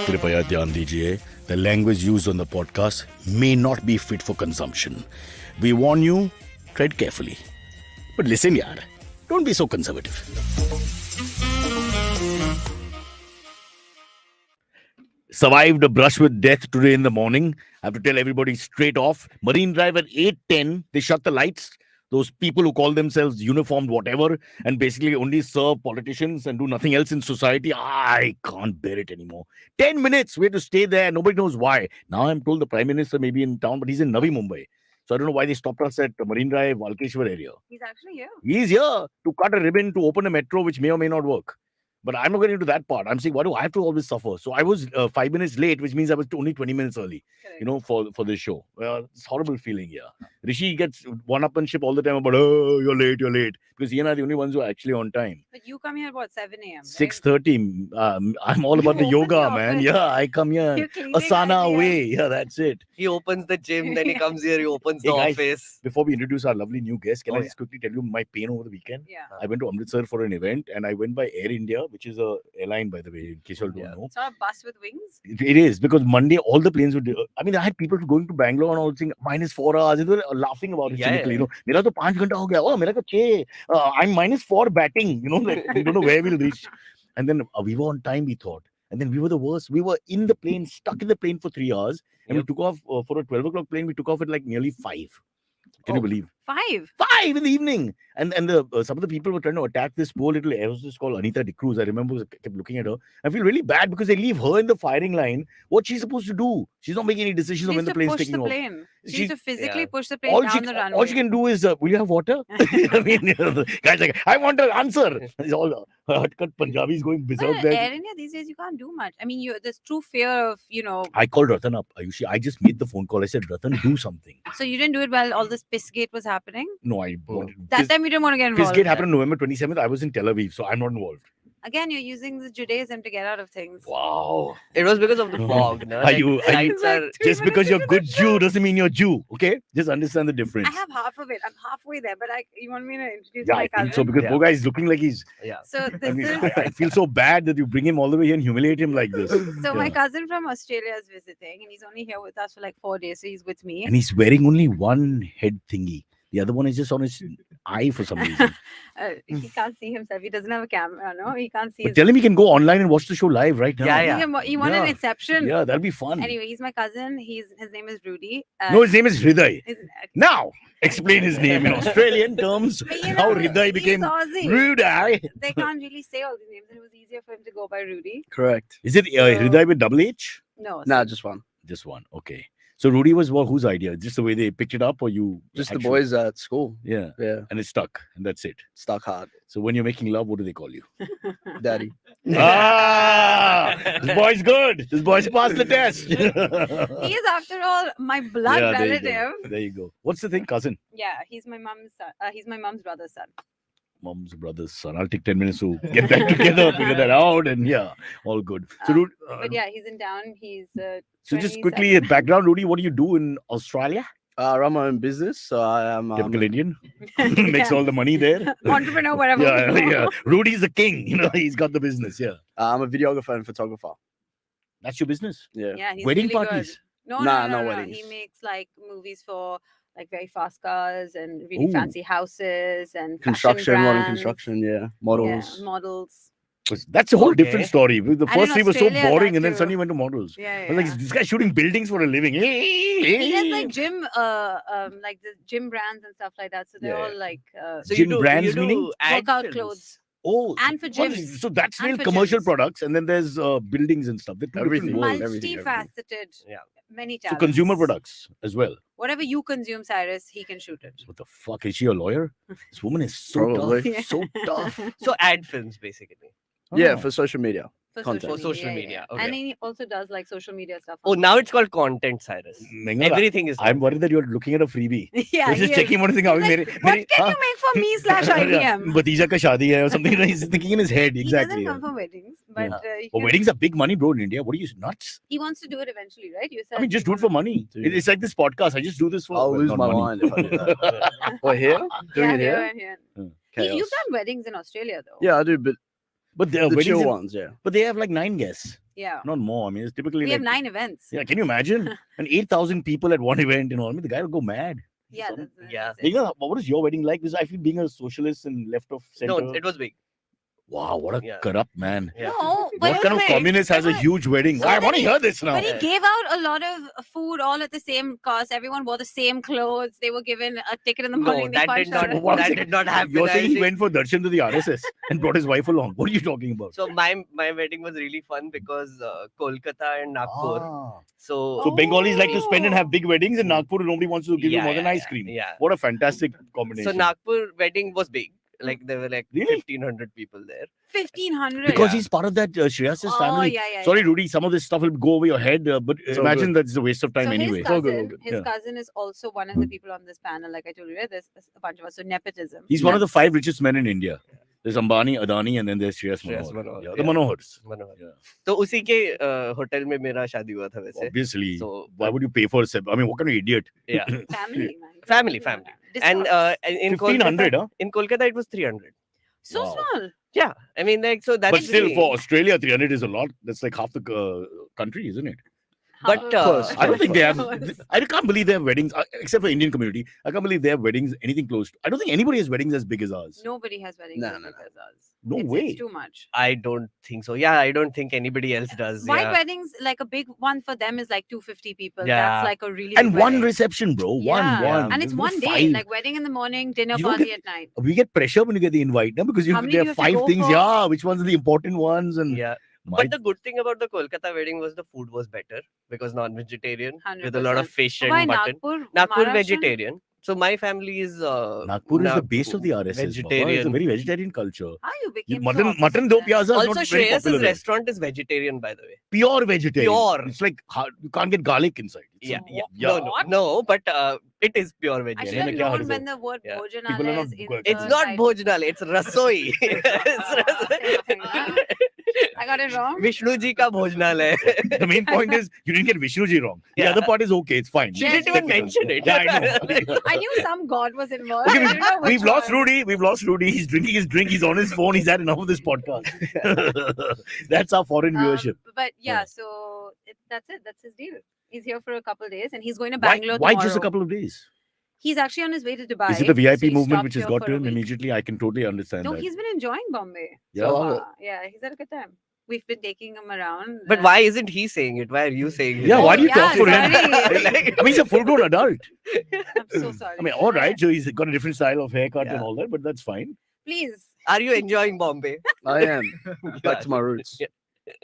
कृपया ध्यान दीजिए, the language used on the podcast may not be fit for consumption. We warn you, tread carefully. But listen, yaar, don't be so conservative. Survived a brush with death today in the morning. I have to tell everybody straight off. Marine Drive at 8:10, they shut the lights. Those people who call themselves uniformed whatever and basically only serve politicians and do nothing else in society, I can't bear it anymore. 10 minutes, we have to stay there. Nobody knows why. Now I'm told the Prime Minister may be in town, but he's in Navi Mumbai. So I don't know why they stopped us at the Marine Drive, Walkeshwar area. He's actually here. He's here to cut a ribbon to open a metro, which may or may not work. But I'm not getting into that part. I'm saying, why do I have to always suffer? So I was 5 minutes late, which means I was only 20 minutes early, Correct. for this show. It's a horrible feeling, yeah. Rishi gets one-upmanship all the time about, oh, you're late. Because he and I are the only ones who are actually on time. But you come here about 7 a.m. 6:30. I'm all about the You yoga, open the man. office. Yeah, I come here. You're cleaning Asana idea. away. Yeah, that's it. He opens the gym, then he comes here, he opens Hey, the guys. office. Before we introduce our lovely new guest, can Oh, I just quickly tell you my pain over the weekend? Yeah. I went to Amritsar for an event and I went by Air India, which is a airline, by the way, in case you all don't Yeah. know. It's not a bus with wings. It is because Monday all the planes would. I mean, I had people going to Bangalore and all saying -4 hours. They were laughing about it. Yeah, cynically, yeah. you know, मेरा तो 5 घंटा हो गया. Oh, मेरा तो 6. I'm -4 batting. You know, like, we don't know where we'll reach. And then we were on time. We thought, and then we were the worst. We were in the plane, stuck in the plane for 3 hours, and we took off for a 12 o'clock plane. We took off at like nearly 5. Can you believe? 5. 5 in the evening. And some of the people were trying to attack this poor little air hostess called Anita De Cruz. I remember kept looking at her. I feel really bad because they leave her in the firing line. What's she supposed to do? She's not making any decisions on when the plane's push taking the off. plane. She She- used to physically Yeah. push the plane All down she, the runway. all she can do is, will you have water? I mean, the guy's like, I want an answer. It's all hard-cut Punjabis going berserk Well, there. Air India these days, you can't do much. I mean, there's true fear of, I called Ratan up, Ayushi. I just made the phone call. I said, Ratan, do something. So you didn't do it while all this Pissgate was happening? No, I wanted. That time you didn't want to get involved. Pissgate happened on November 27th. I was in Tel Aviv, so I'm not involved. Again, you're using the Judaism to get out of things. Wow. It was because of the fog. No? Are you- lights like are- 3 Just because minutes you're into the good Jew doesn't mean you're Jew, okay? Just understand the difference. I have half of it. I'm halfway there, but you want me to introduce Yeah, my I cousin? think so because Yeah. Boga is looking like he's. Yeah. So I this mean, is I feel so bad that you bring him all the way here and humiliate him like this. so my Yeah. cousin from Australia is visiting, and he's only here with us for like 4 days. So he's with me. And he's wearing only one head thingy. The other one is just on his eye for some reason. He can't see himself. He doesn't have a camera. No, he can't see. But tell him he can go online and watch the show live right now. Yeah, His... He won an Yeah. Inception. Yeah, that'll be fun. Anyway, he's my cousin. His name is Rudy. No, his name is Hriday. his- Now, explain his name in Australian terms. But you How know, Hriday he's became Aussie. Rudy. They can't really say all these names, and it was easier for him to go by Rudy. Correct. Is it Hriday with double H? No, Nah, just one. Just one. Okay. So Rudy was whose idea? Just the way they picked it up, or you? Just the actually- boys at school. Yeah, Yeah, and it stuck, and that's it. stuck hard. So when you're making love, what do they call you? Daddy. This boy's good. This boy's passed the test. he is, after all, my blood Yeah, there you go. relative. There you go. What's the thing, cousin? Yeah, he's my mom's son. He's my mom's brother's son. Mom's brother's son. I'll take 10 minutes to get that together, figure that out, and yeah, all good. So, Um, Rudy, But yeah, he's in town. He's so just quickly, background, Rudy, what do you do in Australia? I run my own business, so I am. Typical Indian. Yeah. Makes all the money there. entrepreneur, whatever. Yeah, yeah. Rudy's the king. He's got the business. Yeah. I'm a videographer and photographer. That's your business. Yeah. Yeah, he's Wedding really good. parties. No, Nah, no, no no, weddings. He makes like movies for like very fast cars and really Ooh. fancy houses and Construction, fashion modern brands. construction. Yeah. Models. Yeah, models. That's a whole Okay. different story. The in first three were so Australia, boring, that and then too. suddenly went to models. Yeah, I yeah. was like, this guy's shooting buildings for a living. He does like gym, like the gym brands and stuff like that. So they're Yeah. all like So Gym you do, brands you do meaning? ad workout films. clothes. Oh, And for what gyms. is- So that's And real for commercial gyms. products, and then there's buildings and stuff. They're two Everything. different worlds. everything. Multifaceted. Yeah. Many So talents. consumer products as well. Whatever you consume, Cyrus, he can shoot it. What the fuck? Is she a lawyer? This woman is so Probably. tough. So tough. So ad films, basically. Yeah, Oh. for social media. For Content. For social media, And okay. he also does like social media stuff. Oh, now it's called content, Cyrus. Meghnad, Everything is. I'm worried that you're looking at a freebie. yeah, You're he just is. checking one thing out. He's like, what can you make for me / IBM? Bhatija ka shaadi hai or something. He's thinking in his head. He Exactly. doesn't come from weddings, but he, Oh, can- weddings are big money, bro, in India. What are you nuts? he wants to do it eventually, right? You said I mean, just do it for money. Dude. It's like this podcast. I just do this for. I'll well, lose not my money. mind if I do that. What, here? Doing Yeah, it here? and here. Chaos. You've done weddings in Australia, though. Yeah, I do, but But their The weddings, chill have- ones, yeah. but they have like 9 guests, Yeah. not more. I mean, it's typically We like have 9 events. Yeah, can you imagine? And 8,000 people at one event, I mean, the guy will go mad. Yeah. Some- Yeah. What is your wedding like? Because I feel being a socialist and left of center. No, it was big. Wow, what a Yeah. corrupt man. Yeah. No, but What kind of Wait, communist has a but- huge wedding? so I want to many- hear this now. But he gave out a lot of food all at the same cost. Everyone wore the same clothes. They were given a ticket in the No, morning. They that punched did not. out. What was That it? did not happen. You're saying I he think- went for darshan to the RSS and brought his wife along. What are you talking about? So my wedding was really fun because Kolkata and Nagpur. Ah. So So Bengalis like to spend and have Oh. big weddings, and Nagpur nobody wants to give you more than ice cream. Yeah. What a fantastic combination. So Nagpur wedding was big. Like there were like Really? 1,500 people there. 1,500. because Yeah. he's part of that Shreyas's Oh, family. yeah. Sorry, Rudy, some of this stuff will go over your head, but So imagine that's a waste of time So anyway. his all good, cousin, all good. his Yeah. cousin is also one of the people on this panel. Like I told you, right? There's a bunch of us. So nepotism. He's one of the That's- 5 richest men in India. There's Ambani, Adani, and then there's Shreyas Shreyas Manohar. Manohar, Yeah, the yeah. Manohars. Manohar. Yeah. तो उसी के hotel में मेरा शादी हुआ था वैसे. Obviously. So Why would you pay for I mean, what kind of idiot? yeah. Family, man. Family. And Discounts. in 1,500, Kolkata, huh? in Kolkata it was 300. So Wow. small. Yeah, I mean like so that's But still, really- for Australia, 300 is a lot. That's like half the country, isn't it? But, How- Close. I don't think they have. Close. I can't believe they have weddings, except for Indian community. I can't believe they have weddings anything close. I don't think anybody has weddings as big as ours. Nobody has weddings No, as no, big no. as ours. No It's way. too much. I don't think so. Yeah, I don't think anybody else does. White Yeah. weddings, like a big one for them is like 250 people. Yeah. That's like a really And big one wedding. reception, bro. Yeah. One. And There's it's no one day, 5. like wedding in the morning, dinner You don't party get- at night. We get pressure when you get the invite, no? Because How many there do are you have to 5 go things. for? Yeah, which ones are the important ones? And Yeah. my- But the good thing about the Kolkata wedding was the food was better because non-vegetarian with a lot of 100%. fish and Why mutton. Nagpur? Nagpur Maharashtrian? vegetarian. So my family is Nagpur is the base of the RSS. Baba. It's a vegetarian. very vegetarian culture. How you became Mutton, so mutton obsessed do with that? piyazas Also, not very Shreyas's popular there. restaurant is vegetarian, by the way. Pure vegetarian. Pure. It's like you can't get garlic inside. It's Yeah, a- yeah. yeah. No, but it is pure I vegetarian. should have Yeah, known yeah. when the word Yeah. People are Bhojanalaya not is in good. It's the not title. bhojanal, it's rasoi. Same thing, huh? I got it wrong. Vishnu ji ka bhojanal hai. The main point is you didn't get Vishnuji wrong. The Yeah. other part is okay. It's fine. She Yeah, didn't even mention it. Yeah, I know. I knew some god was involved. Okay, I didn't know which We've lost one. Rudy. We've lost Rudy. He's drinking his drink. He's on his phone. He's had enough of this podcast. That's our foreign viewership. But yeah, Yeah. so that's it. That's his deal. He's here for a couple of days and he's going to Why, Bangalore why tomorrow. just a couple of days? He's actually on his way to Dubai. Is it the VIP so he movement stopped which has here got for to a him week. immediately? I can totally understand No, that. he's been enjoying Bombay. Yeah. So Oh. far. Yeah, he's had a good time. We've been taking him around. But why isn't he saying it? Why are you saying it? Yeah, why do you yeah, talk for him? sorry. Like- I mean, he's a full-grown adult. I'm so sorry. I mean, all right. So he's got a different style of haircut and Yeah. all that, but that's fine. Please. Are you enjoying Bombay? I am back to my roots. Yeah.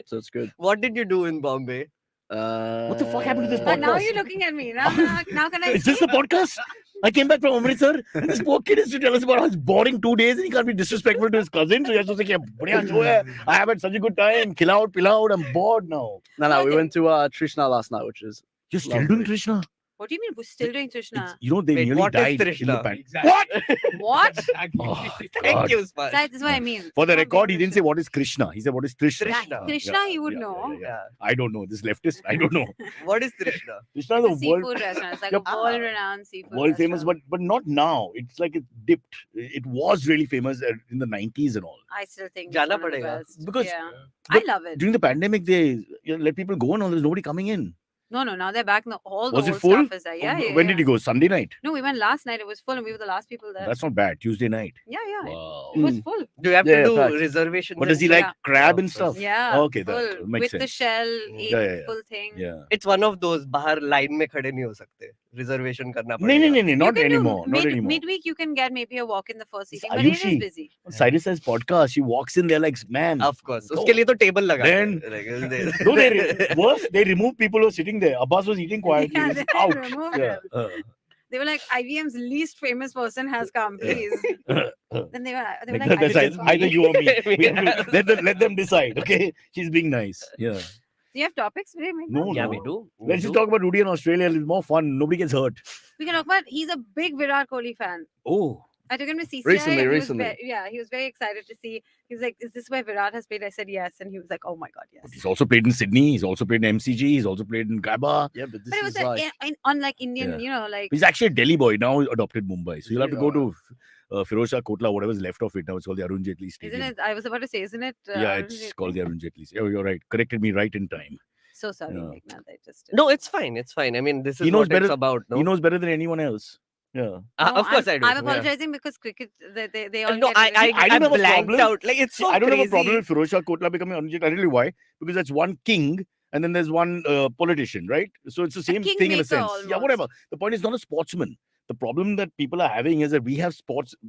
So it's good. What did you do in Bombay? What the fuck happened to this But now podcast? you're looking at me. Now can I Is this the podcast? I came back from Amritsar and this poor kid is to tell us about how it's boring 2 days and he can't be disrespectful to his cousin. So he has to say, "Kya badhiya show hai. I have had such a good time. Chill out, pill out. I'm bored now." No, we Okay. went to Trishna last night, which is You're still Lovely. doing Krishna? What do you mean we're still doing Trishna? It's, you know, they Wait, nearly what is died in the Krishna? pandemic. Exactly. What? What? Oh, Thank God. you, Sparsh. That is what I mean. For the Not record, he being didn't say what is Krishna. He said what is Trishna. Krishna. Krishna, you would know. Yeah. I don't know. This leftist, I don't know. What is Trishna? Krishna It's a is the world, seafood restaurant. It's like Yep. a world-renowned seafood world famous, restaurant. but not now. It's like it dipped. It was really famous in the 90s and all. I still think it's Jana one of the padega. best. Because- yeah. but I love it. During the pandemic, they let people go and all. There's nobody coming in. No, now they're back. No, all the Was it old full? staff is there. Yeah, yeah. When yeah. did you go? Sunday night. No, we went last night. It was full, and we were the last people there. That's not bad. Tuesday night. Yeah. Wow. It was Mm. full. Do you have Yeah, to do facts. reservations? But does he and like Yeah. crab and Oh, stuff? Yeah. Okay, that full, makes with the sense. shell, eat Yeah. full thing. Yeah. It's one of those बाहर line में खड़े नहीं हो सकते. Reservation करना No, पड़ेगा. not You can do anymore. Not anymore. Midweek, you can get maybe a walk in the first It's seating, but it is Ayushi. busy. On Cyrus says podcast. She walks in there like, man. Of course. Go. उसके लिए तो table लगा. Then- No, worse, they remove people who are sitting there. Abbas was eating quietly. Yeah, He's they out. removed Yeah. him. They were like, IVM's least famous person has come, please. Then they were Like, like, that's "I either just- either you or me. Yeah. Let them decide. Okay, she's being nice. Yeah. Do you have topics today, Meghnad? No, Yeah, no. we do. Let's just talk about Rudy in Australia. It's more fun. Nobody gets hurt. We can talk about, he's a big Virat Kohli fan. Oh, I took him to CCI. Recently, and recently. he was very excited to see. He was like, "Is this where Virat has played?" I said, "Yes," and he was like, "Oh my god, yes." He's also played in Sydney. He's also played in MCG. He's also played in Gaba. Yeah, but this But it was is like on like Indian, Yeah. like He's actually a Delhi boy now. Adopted Mumbai, so you'll have to go Really? to Firozshah Kotla, whatever's left of it now. It's called the Arun Jaitley Stadium. isn't it? I was about to say, isn't it? Yeah, Arun it's Jaitley? called the Arun Jaitley. Oh, you're right. Corrected me right in time. So sorry, Yeah. Meghnad. I just No, it's fine. It's fine. I mean, this He is knows what it's better- about. No, He knows better than anyone else. Yeah. No, of course I do. I'm yeah. apologizing because cricket. They all No, get I I don't have a blanked problem. out. Like it's so I don't crazy. have a problem with Firozshah Kotla becoming Arun Jaitley. I tell you why. Because that's one king and then there's one politician, right? So it's the same thing in a kingmaker sense. Yeah, almost. whatever. The point is not a sportsman. The problem that people are having is that we have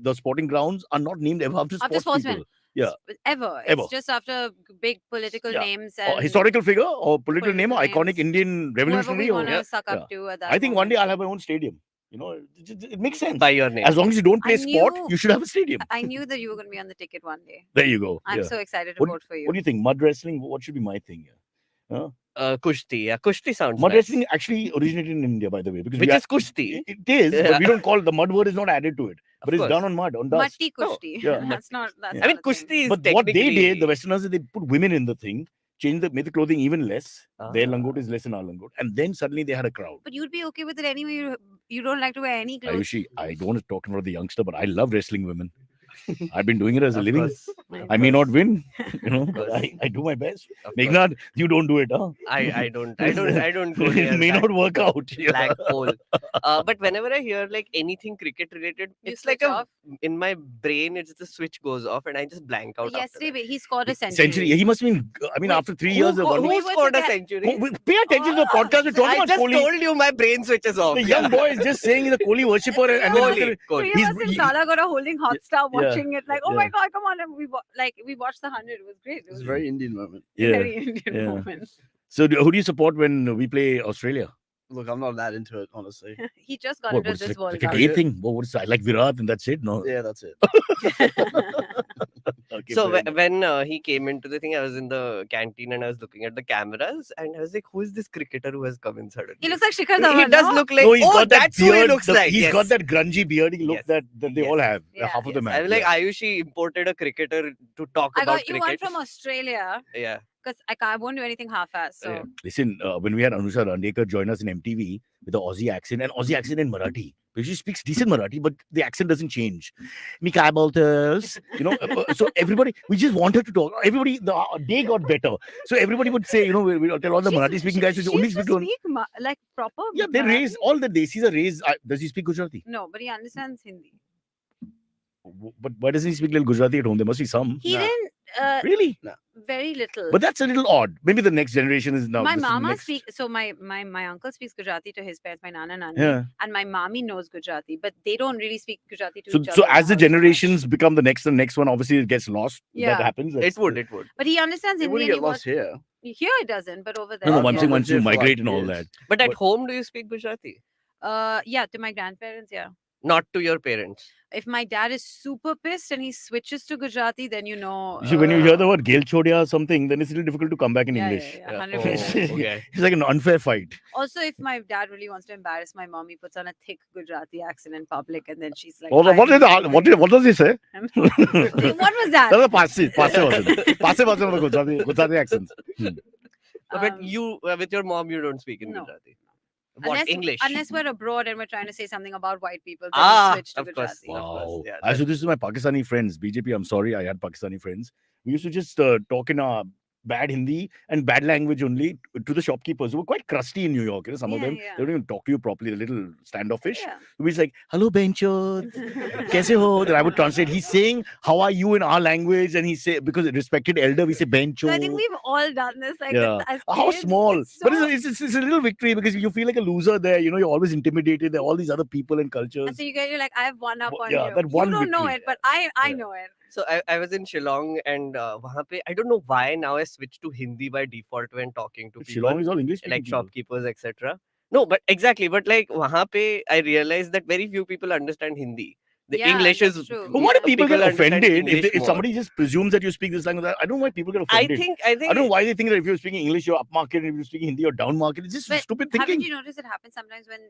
the sporting grounds are not named ever after After sports sportsmen. people. Yeah. Ever. Ever. It's just after big political Yeah. names Or and historical figure or political name or Political iconic names. Indian whoever revolutionary. we Or, want to yeah. suck up to at that I think one day moment. I'll have my own stadium. You know, it makes sense. By your name. As long as you don't play I sport, knew- you should have a stadium. I knew that you were going to be on the ticket one day. There you go. I'm Yeah. so excited to What- vote for you. What do you think? Mud wrestling? What should be my thing here? Kushti. Yeah, Kushti sounds Mud nice. wrestling actually originated in India, by the way, because Which we is Kushti. it is, but Yeah. we don't call the mud word is not added to it, Of but it's course. done on mud, on dust. Matti No, Kushti. yeah. That's not. That's Yeah. I mean, not a thing. Kushti is But what they did, the technically- Westerners did, they put women in the thing, made the clothing even less. Their Ah. langot is less than our langot, and then suddenly they had a crowd. But you'd be okay with it anyway. You don't like to wear any clothes. Ayushi, I don't want to talk about the youngster, but I love wrestling women. I've been doing it as a Of living. course, I may not win, but course. I do my best. of course. Meghnad, you don't do it, huh? I don't go near It may that not work out. Yeah. black hole. But whenever I hear like anything cricket related, You it's like switch a off? in my brain. It's the switch goes off and I just blank out. Yesterday, after he scored a century. Century. He must have been. I mean, Wait, after 3 that. years, the one. Who We were scored a together- century? Pay attention to the podcast. We're talking I about just Kohli. told you my brain switches off. The young boy is just saying he's a Kohli worshipper, and then look at Kohli, it. Kohli. Three He's- of us in he- Talagora holding hot star, yeah, watching it like, oh yeah. my god, come on! And we watched the 100. It was great. It it's was a very Indian moment. a Yeah. very Indian yeah. moment. So, who do you support when we play Australia? Look, I'm not that into it, honestly. He just got What, into what's this like, World like Cup. a gay thing? What's I like Virat and that's it? No. Yeah, that's it. Okay, So fair enough. when he came into the thing, I was in the canteen and I was looking at the cameras and I was like, "Who is this cricketer who has come in suddenly?" He looks like Shikhar He Dhawan. does no? look like. No, he's Oh, got that that's beard. who he looks like. He's yes. got that grungy beardy look Yes. that they all Yes. have. Yeah, Half of them I have. was like, yeah. Ayushi imported a cricketer to talk I about got you cricket. one from Australia Yeah. because I won't do anything half-assed. So Yeah. Listen, when we had Anusha Randekar join us in MTV with the Aussie accent and Aussie accent in Marathi, because she speaks decent Marathi, but the accent doesn't change. Me kai boltes, so everybody, we just want her to talk. Everybody, the day got better. So everybody would say, we'll tell all the Marathi speaking guys to only speak to. like proper. Yeah, they raise Marathi. all the desis are raised. Does he speak Gujarati? No, but he understands Hindi. But why doesn't he speak little Gujarati at home? There must be some. He No. didn't. Really? Very little. But that's a little odd. Maybe the next generation is now. my this is the mama next- speaks. So my uncle speaks Gujarati to his parents, my nana nani, Yeah. and my mommy knows Gujarati, but they don't really speak Gujarati to So, each other. so in as the house so much. generations become the next one, obviously it gets lost. Yeah. That happens. It would. It would. But he understands It Hindi. wouldn't and he get lost here. Here it doesn't, but over there. No, I've I'm not saying lived once you here for, like, migrate and all years. that. But at But- home, do you speak Gujarati? Yeah, to my grandparents, yeah. Not to your parents. If my dad is super pissed and he switches to Gujarati, then So when you hear the word Gel Chodia or something, then it's a little difficult to come back in yeah, English. yeah, Yeah. 100%. Oh, okay. It's like an unfair fight. Also, if my dad really wants to embarrass my mom, he puts on a thick Gujarati accent in public, and then she's like, What does he say? What was that? That's a passe was Gujarati accents. But Um, you, with your mom, you don't speak in no. Gujarati. What English? Unless we're abroad and we're trying to say something about white people, then Ah, we switch to of course. Gujarati. Wow. Wow. Yeah, I so this is my Pakistani friends. BJP, I'm sorry, I had Pakistani friends. We used to just talk in bad Hindi and bad language only to the shopkeepers who were quite crusty in New York. Some of Yeah, them, yeah. they don't even talk to you properly, a little standoffish. Yeah. We was like, hello, Bencho. Kaise ho? Then I would translate. He's saying, how are you in our language? And he say, because respected elder, we say Bencho. So I think we've all done this. Like, Yeah. as How kids, small. it's But so- it's a little victory because you feel like a loser there. You're always intimidated. There are all these other people and cultures. and so you're like, I have one up on Yeah, you. that one you don't know victory. it, but I Yeah. know it. So I was in Shillong and wahan pe, I don't know why now I switched to Hindi by default when talking to But people. Shillong is all English. Like speaking people. shopkeepers, etc. No, but exactly. But like wahan pe, I realized that very few people understand Hindi. The Yeah, English that's is. true. But what if people get understand offended English if more. somebody just presumes that you speak this language? I don't know why people get I offended. think I don't know why they think that if you're speaking English, you're upmarket, and if you're speaking Hindi, you're downmarket. It's just But stupid haven't thinking. you noticed it happens sometimes when,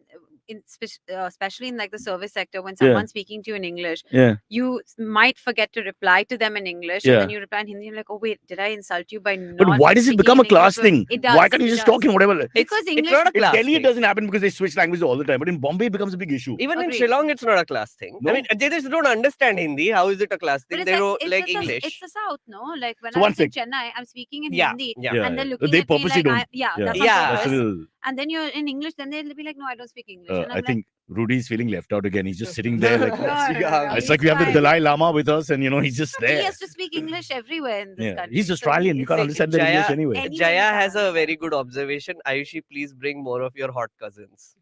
especially in like the service sector, when Yeah. someone's speaking to you in English, Yeah. you might forget to reply to them in English, Yeah. and then you reply in Hindi. You're like, oh wait, did I insult you by not? But why does it speaking become in a class English? thing? It does. Why can't you it just does. talk in whatever? Because it's English. not a In class Delhi, it thing. doesn't happen because they switch languages all the time. But in Bombay, it becomes a big issue. Even in Agreed. Shillong, it's not a class thing. No? I mean, they just don't understand Hindi. How is it a class But thing? it's They like, don't like it's English. the South, no? Like when So I one was in sec. Chennai, I'm speaking in Yeah, Hindi, yeah. and they're looking They at me purposely like, don't. that's on Yeah. purpose. That's a- And then you're in English, then they'll be like, no, I don't speak English. And I'm I like, think Rudy's feeling left out again. He's just sitting there like. no, It's he's like we have the fine. Dalai Lama with us, and he's just He there. has to speak English everywhere in this Yeah, country. he's so Australian. You it's can't like- understand the Jaya- English anyway. Anyway, Jaya you has can't a very good observation. Ayushi, please bring more of your hot cousins.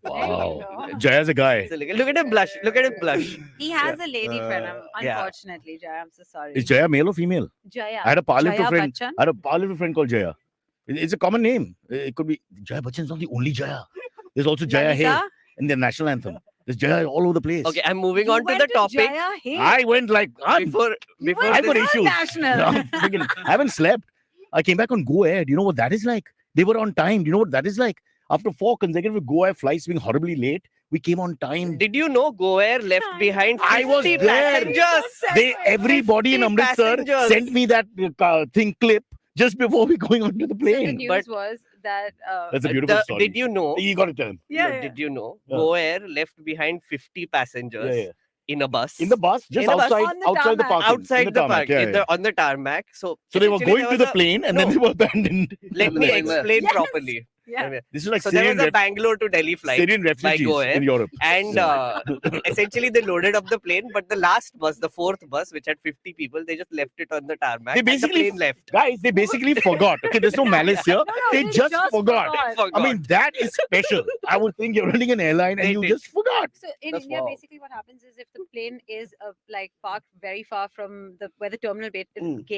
Wow, go. Jaya's a guy. So look at him blush. Look at him blush. He has a lady friend. yeah. Unfortunately, Jaya, I'm so sorry. Is Jaya male or female? Jaya. I had a powerlifter Jaya friend. Bachchan. I had a powerlifter friend called Jaya. It's a common name. It could be Jaya Bachchan's not the only Jaya. There's also Jaya Hey Lalita? in the national anthem. There's Jaya all over the place. Okay, I'm moving You on to went the topic. Jaya Hey. I went like Before You before went I've got this- issues. national. I'm thinking, I haven't slept. I came back on Go Air. Do you know what that is like? They were on time. Do you know what that is like? After 4 consecutive Go Air flights being horribly late, we came on time. Did you know Go Air left behind 50 I was there. passengers? Everybody in 50 Amritsar passengers. sent me that thing clip just before we going onto the So the plane. news But- was that That's a beautiful story. Did you know? You got to tell him. yeah. Did you know Yeah. Go Air left behind 50 passengers Yeah, yeah. in a bus? In the bus, just In the bus, outside, on the outside the tarmac. parking. outside in the tarmac, park, yeah, in yeah. on the tarmac. So So they were essentially going there to the was a- plane and then No. they were abandoned. Let me Yes. explain Yes. properly. Yeah. This is like So there Syrian, was a Bangalore to Delhi flight, Syrian refugees Go Air. in Europe. and essentially they loaded up the plane. But the last bus, the fourth bus, which had 50 people, they just left it on the tarmac. They and the basically plane left. Guys, they basically forgot. Okay, there's no malice here. They just forgot. I mean, that is special. I would think you're running an airline and They you did. just forgot. So in That's India, wild. basically what happens is if the plane is like parked very far from where the terminal gate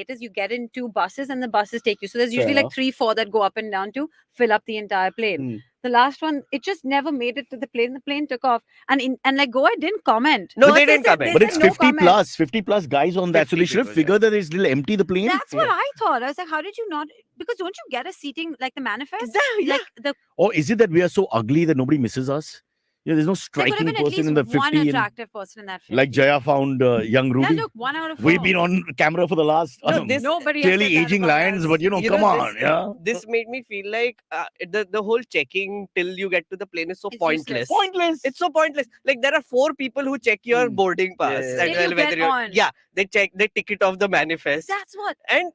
is, you get in 2 buses and the buses take you. So there's usually Fair like 3, 4 that go up and down to fill up the entire plane. Hmm. The last one, it just never made it to the plane. The plane took off, and like Goa didn't comment. No, First they didn't said- comment. they But said it's no 50 comment. plus, 50 plus guys on that. So 50 they should have people, figured that it's little empty the plane. That's what I thought. I was like, how did you not? Because don't you get a seating like the manifest? Yeah. Like the Or is it that we are so ugly that nobody misses us? There's no there could striking have been at person least in the one 50. And, attractive person in that. 50. like Jaya found young Yeah, Rudy. look, 1 out of 4. We've been on camera for the last No, this- Nobody has clearly said that aging about lions, us. but You come know, on, yeah. This made me feel like the whole checking till you get to the plane is so It's pointless. useless. Pointless. It's so pointless. Like there are 4 people who check your Hmm. boarding pass. Yeah, yeah, and yeah. Then you whether get you're- on. Yeah, they check the ticket of the manifest. That's what. And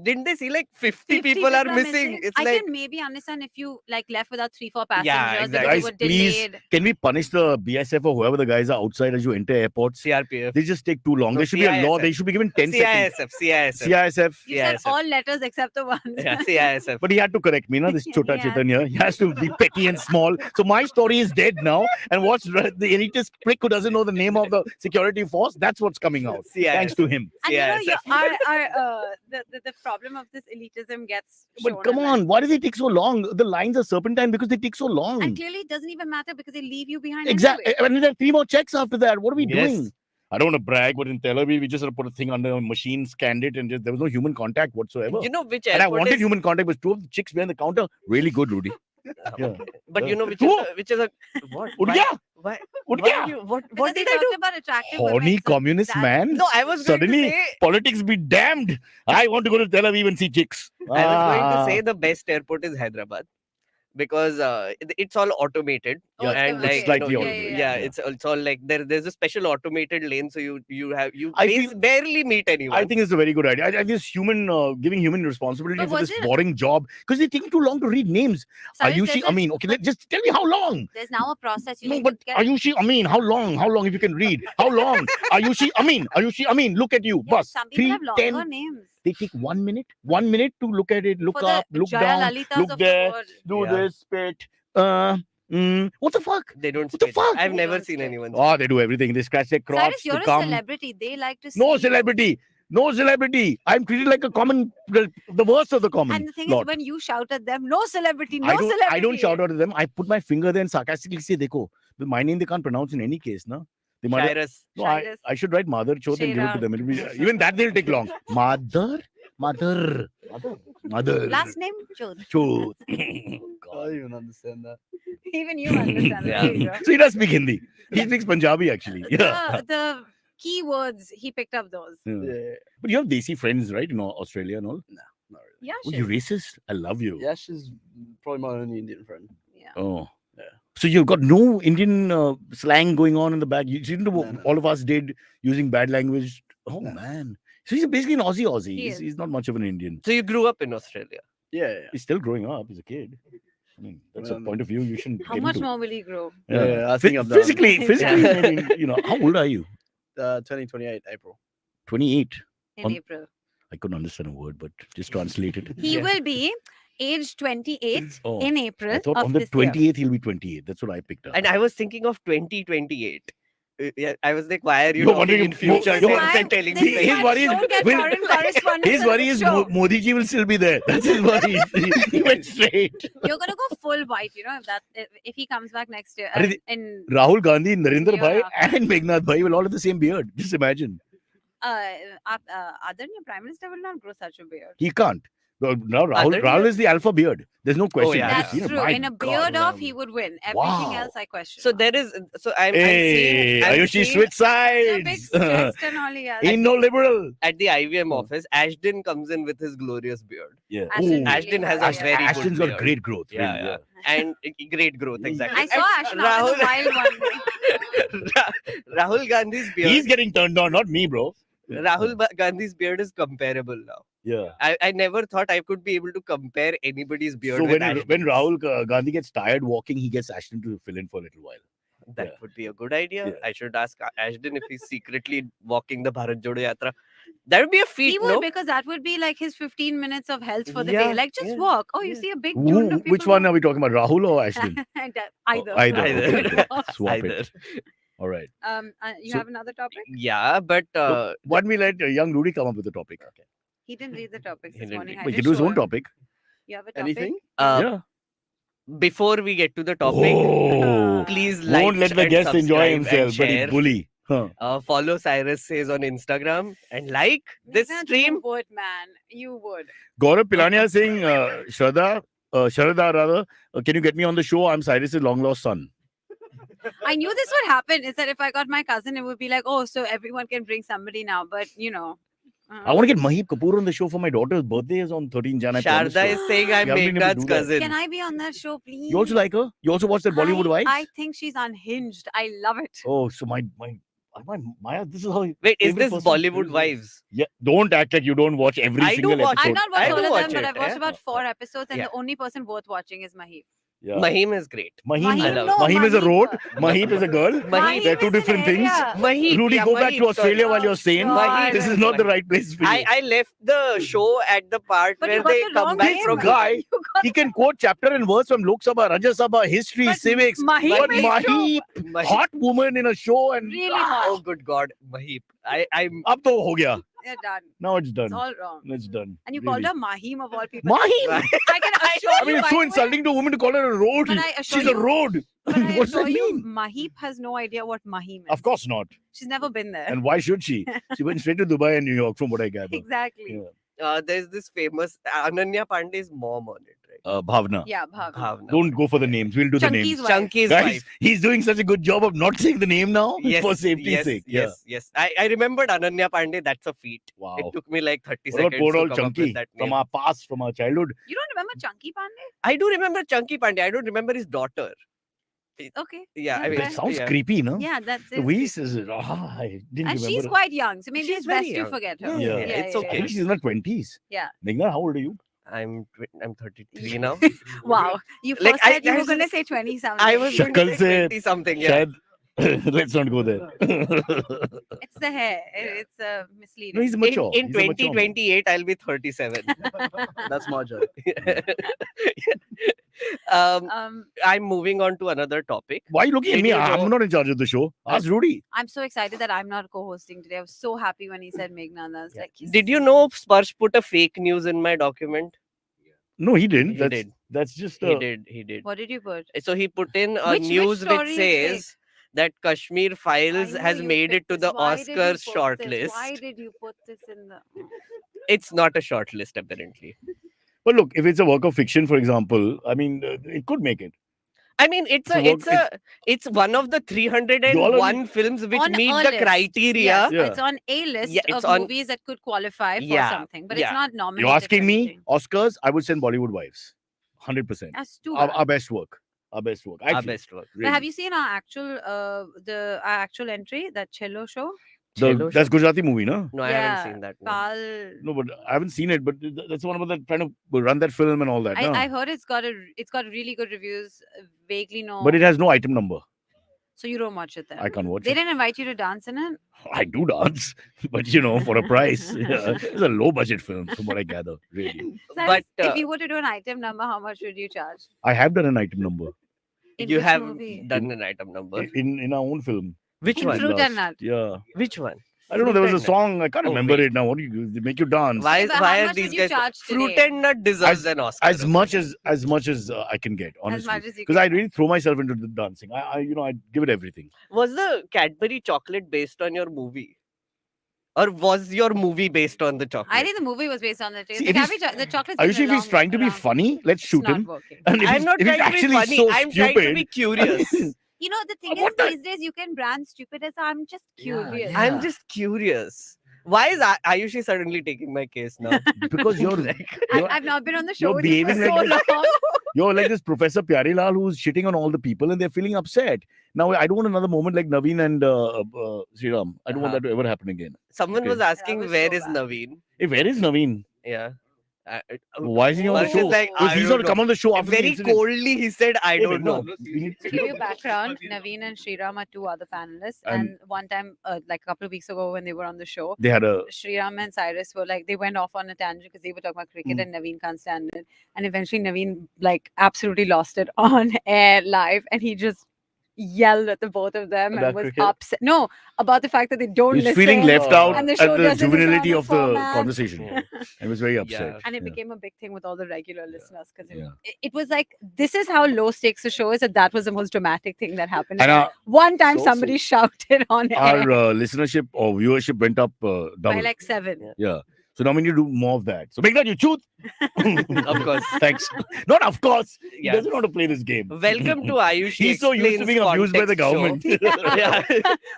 didn't they see like 50 50 people are missing? It's I like can maybe understand if you like left without 3, 4 passengers Yeah, because exactly. they Guys, were please, delayed. can we punish the BSF or whoever the guys are outside as you enter airports? CRPF. They just take too long. No, There should be a law. CISF. They should be given 10 seconds. CISF. CISF. You said CISF. all letters except the ones. Yeah, CISF. But he had to correct me, this Chota He has Chetan here. He has to be petty and small. So my story is dead now. And what's the elitist prick who doesn't know the name of the security force? That's what's coming out. Thanks to him. And you know, CISF. the problem of this elitism gets But shown come in on, why do they take so long? The lines are serpentine because they take so that. long. And clearly, it doesn't even matter because they leave you behind. Exactly. Anyway. And there are 3 more checks after that. What are we Yes. doing? I don't want to brag, but in Tel Aviv, we just had to put a thing under a machine, scanned it, and just there was no human contact whatsoever. You know which And I airport wanted is, human contact, but 2 of the chicks behind the counter, really good, Rudy. Yeah. but you know which Who? is which is a what? Ud Why- gaya? Why? Ud why gaya? you- What Because did they I talked do? about attractive Horny women, so communist that- man. No, I was going to Suddenly, say politics be damned. I want to go to Tel Aviv and see chicks. I was going to Ah. say the best airport is Hyderabad because it's all automated Oh, it's and okay. like It's slightly you- automated, yeah, yeah. it's all like there's a special automated lane, so you I feel- barely meet anyone. I think it's a very good idea. I think it's giving human responsibility But for was this it- boring job because they're taking too long to read names. Cyrus, Ayushi, there's a- okay, just tell me how long. There's now a process. You No, need but to get. Ayushi, how long? How long if you can read? How long? Ayushi, look at you. Yeah, Bus, some people 3, have longer 10. names. They take 1 minute. 1 minute to look at it, look For up, the look Jaya down, Lalitas look of the there, world. do Yeah. this, spit. What the fuck? They don't What the spit. fuck? I've They never don't seen spit. anyone. Oh, they do everything. They scratch their crotch. Cyrus, you're they a come. celebrity. They like to see. No you. celebrity. No celebrity. I'm treated like a common, the worst of the common. And the thing lot. is, when you shout at them, no celebrity, no I don't, celebrity. I don't shout out at them. I put my finger there and sarcastically say, Dekho, my name they can't pronounce in any case, no? The mother. Cyrus. No, Cyrus. I should write mother chot and give it to Shera. them. It'll be, even that they'll take long. Mother. Last name Chod. Chot. I don't even understand that. Even you understand. Yeah. There you go. So he does speak Hindi. He speaks Punjabi actually. Yeah. The key words he picked up those. Yeah. Yeah. But you have desi friends, right? In Australia and all. Not really. Yeah, Oh, sure. you racist? I love you. Yash is probably my only Indian friend. Yeah. Oh. Yeah. So you've got no Indian slang going on in the back. You seem to No, no. all of us did using bad language. Oh No. man. So he's basically an Aussie. He is. He's not much of an Indian. So you grew up in Australia. Yeah. He's still growing up. He's a kid. I mean, that's a point of view you shouldn't How get much into. more will he grow? Yeah, I think I'm done. physically, Yeah. maybe, how old are you? Turning 28 April. 28. In On- April. I couldn't understand a word, but just translate it. He Yeah. will be age 28 Oh, in I April thought of on the this year. 28th he'll be 28. That's what I picked up. And I was thinking of 2028. Yeah, I was like, why are you You're talking wondering in if future Mo- tense Why- and telling this me is his that? why worry we is don't get will- foreign correspondents His on worry this is show. Modi ji will still be there. That's his worry. He went straight. You're gonna go full white, if he comes back next year. Are they- In Rahul Gandhi, Narendra Year Bhai, after. and Meghnad Bhai will all have the same beard. Just imagine. Adani, Prime Minister will not grow such a beard. He can't. Now Rahul Adani- is the alpha beard. There's no question. yeah, That's yeah. true. My In a God, beard off, he Rahul. would win. Everything Wow. else, I question. So mark. there is. So I'm Hey, seeing. I'm Ayushi seeing switch The big sides. stressed and all he has. Ain't no liberal. at the IVM Oh. office, Ashton comes in with his glorious beard. Yeah. Ashton Ooh. really Ashton has a has, very good Ashton's got beard. great growth. Yeah, really, yeah. And great growth, exactly. I saw Ashton out in the wild one day. Rahul Gandhi's beard. He's getting turned on, not me, bro. Gandhi's beard is comparable now. Yeah. I never thought I could be able to compare anybody's beard So with when Ashton's. Rahul Gandhi gets tired walking, he gets Ashton to fill in for a little while. That Yeah. would be a good idea. Yeah. I should ask Ashton if he's secretly walking the Bharat Jodo Yatra. That would be a feat, He would, no? because that would be like his 15 minutes of health for the Yeah, day. Like, just yeah, walk. Oh, you yeah. see a big jund of people. Which one are we talking about, Rahul or Ashton? Either. Either. Either. Okay, swap Either. it. All right. You So- have another topic? Yeah, but So why don't we let young Rudy come up with the topic? He didn't read the topics He this didn't morning. read. I He did can do his show own him. topic. You have a topic? Anything? Yeah. before we get to the topic, Oh. please like Won't let the and guest enjoy subscribe and himself, but he share. bully. Huh. Follow Cyrus Says on Instagram and like this Meghnad, stream. You would, man. You would. Gaurav Pilania saying, Sharada rather, can you get me on the show? I'm Cyrus's long lost son. I knew this would happen. Is that if I got my cousin, it would be like, oh, so everyone can bring somebody now. But, I want to get Mahip Kapoor on the show for my daughter's birthday is on 13 Jan. I promised Sharda her. is saying I'm We haven't been able to Meghnad's do that. cousin. Can I be on that show, please? You also like her? You also watch that Bollywood Wives? I think she's unhinged. I love it. Oh, so my this is how. Wait, is favorite this person Bollywood is- Wives? Yeah, don't act like you don't watch every I do single watch episode. I've not watched I all do of watch them, but it, I've watched yeah. about 4 episodes, and Yeah. the only person worth watching is Mahip. Yeah. Mahim is great. Mahim, I Mahim, love no, Mahim is a Mahip. road. Mahip is a girl. Mahim They're two is an different things. area. Mahip, Rudy, yeah, go back Mahip, to Australia sorry. while you're sane. God. This is not the right place for you. I left the show at the part But where you got they the come wrong back name. from guy, You got he can quote chapter and verse from Lok Sabha, Rajya Sabha, history, But civics. Mahip But is Mahip, Mahip. hot woman in a show, and really Oh, hot. good God, Mahip. I'm ab to ho gaya. They're done. Now it's It's done. all wrong. It's done. And you Really. called her Mahim of all people. Mahim. I can assure I mean, you. it's by so the way, insulting to a woman to call her a road. But I assure She's a you- road. But I What does that assure you, mean? Mahip has no idea what Mahim is. Of course not. She's never been there. And why should she? She went straight to Dubai and New York, from what I gather. Exactly. Yeah. there's this famous Ananya Pandey's mom on it, right? Bhavna. Yeah, Bhavna. Bhavna. Don't go for the names. We'll do the Chunky's names. wife. Chunky's Guys, wife. he's doing such a good job of not saying the name now for safety's yes, sake. Yes, yes. I remembered Ananya Pandey. That's a feat. Wow. It took me like 30 What about seconds poor to old come up Chunky with that name. from our past, from our childhood? You don't remember Chunky Pandey? I do remember Chunky Pandey. I don't remember his daughter. Okay. Yeah, I Okay. mean, That sounds yeah. creepy, no? Yeah, that's The it. way he says it, I didn't And remember. she's quite young, so maybe She's it's very best you young. forget her. Yeah. It's I okay. think she's in her 20s. Yeah. Meghnad, how old are you? I'm 33 now. Wow. You Like, first said you I were was- going to say 20 something. I was going to Shakal say se 20 something. Yeah. Shayad- let's not go there. It's the hair. It's misleading. No, he's mature. In He's a mature man. 2028, I'll be 37. That's my joke. I'm moving on to another topic. Why are you looking at Did me? you know- I'm not in charge of the show. Ask Rudy. I'm so excited that I'm not co-hosting today. I was so happy when he said Meghnad. I was like, yes. Did you know Sparsh put a fake news in my document? No, he didn't. He that's did. that's just He did. He did. What did you put? So he put in a Which news story which is fake? says that Kashmir Files I know has you made it picked to this. the Why did you Oscars put this? shortlist. Why did you put this in the? It's not a shortlist, apparently. But look, if it's a work of fiction, for example, I mean, it could make it. I mean, it's It's a work. it's one of the You all 301 films which On meet a the list. criteria. Yes, Yeah. it's on a list Yeah, it's of on- movies that could qualify for Yeah, something, but yeah. it's not You're nominated. for asking me anything. Oscars? I would send Bollywood Wives, 100%. That's too Our, bad. our best work. Our best work. I Our feel, best work. But have really. you seen our actual entry, that Cello show? Cello That's show? Gujarati movie, no? No, I Yeah, haven't seen that one. Pal. No, but I haven't seen it. But that's the one about that trying to run that film and all that. No? I heard it's got really good reviews. Vaguely know. But it has no item number. So you don't watch it then? I can't watch They it. didn't invite you to dance in it. I do dance, but for a price. Yeah, it's a low budget film, from what I gather. Really, Cyrus, But, if you were to do an item number, how much would you charge? I have done an item number In You which have movie? done an item number. in our own film. Which In one? Fruit and Nut. Yeah, Which one? I don't know. There was a Fruit and song. I can't Oh, remember wait. it now. What do you? They make you dance. Why? But Why how are much these would you guys? charge Fruit today? and Nut deserves an Oscar. As much as I can get, honestly, much as you because can I really throw myself into the dancing. I give it everything. Was the Cadbury chocolate based on your movie? Or was your movie based on the chocolate? I think the movie was based on the taste. See, The, if he's- Cadbury the chocolate's Ayushi, been if he's trying to be around. funny, let's It's shoot not him. working. And if I'm he's, not if he's trying to be actually funny. so I'm stupid, trying to be curious. You know, the thing What is, the- these days you can brand stupid as I'm just Yeah, curious. yeah. I'm just curious. Why is Ayushi suddenly taking my case now? because you're I've not been on the show you're with you for behaving so like this. long. you're like this Professor Pyarelal who's shitting on all the people and they're feeling upset. Now I don't want another moment like Naveen and Sriram. I don't want Uh-huh. that to ever happen again. Someone Okay. was asking, was where so is bad. Naveen? Hey, where is Naveen? Yeah. Why is he on the Sparsh is show? like, Because I he's don't going to know. come on the show after the Very incident. coldly, he said, I Hey, don't know. Meghnad, we need- To give you background, Naveen and Sriram are two other panelists. And- And one time, like a couple of weeks ago when they were on the show, They had a Sriram and Cyrus were like, they went off on a tangent because they were talking about cricket Mm. and Naveen can't stand it. And eventually Naveen like absolutely lost it on air live and he just yelled at the both of them About and was cricket? upset. No, about the fact that they don't he's listen. feeling left Oh. out And the at show the doesn't juvenility deserve of a the format. conversation. Yeah. I was very upset. Yeah. And it Yeah. became a big thing with all the regular listeners because Yeah. it was like, this is how low stakes the show is. That was the most dramatic thing that happened. And One time So somebody shouted on our air listenership or viewership went up by double. like 7. Yeah. So now we need to do more of that. So Meghnad, you choose. Of course. Thanks. Not of course. He Yeah. doesn't want to play this game. Welcome to Ayushi. He's so used to Explains being abused by the Context show. government. Yeah.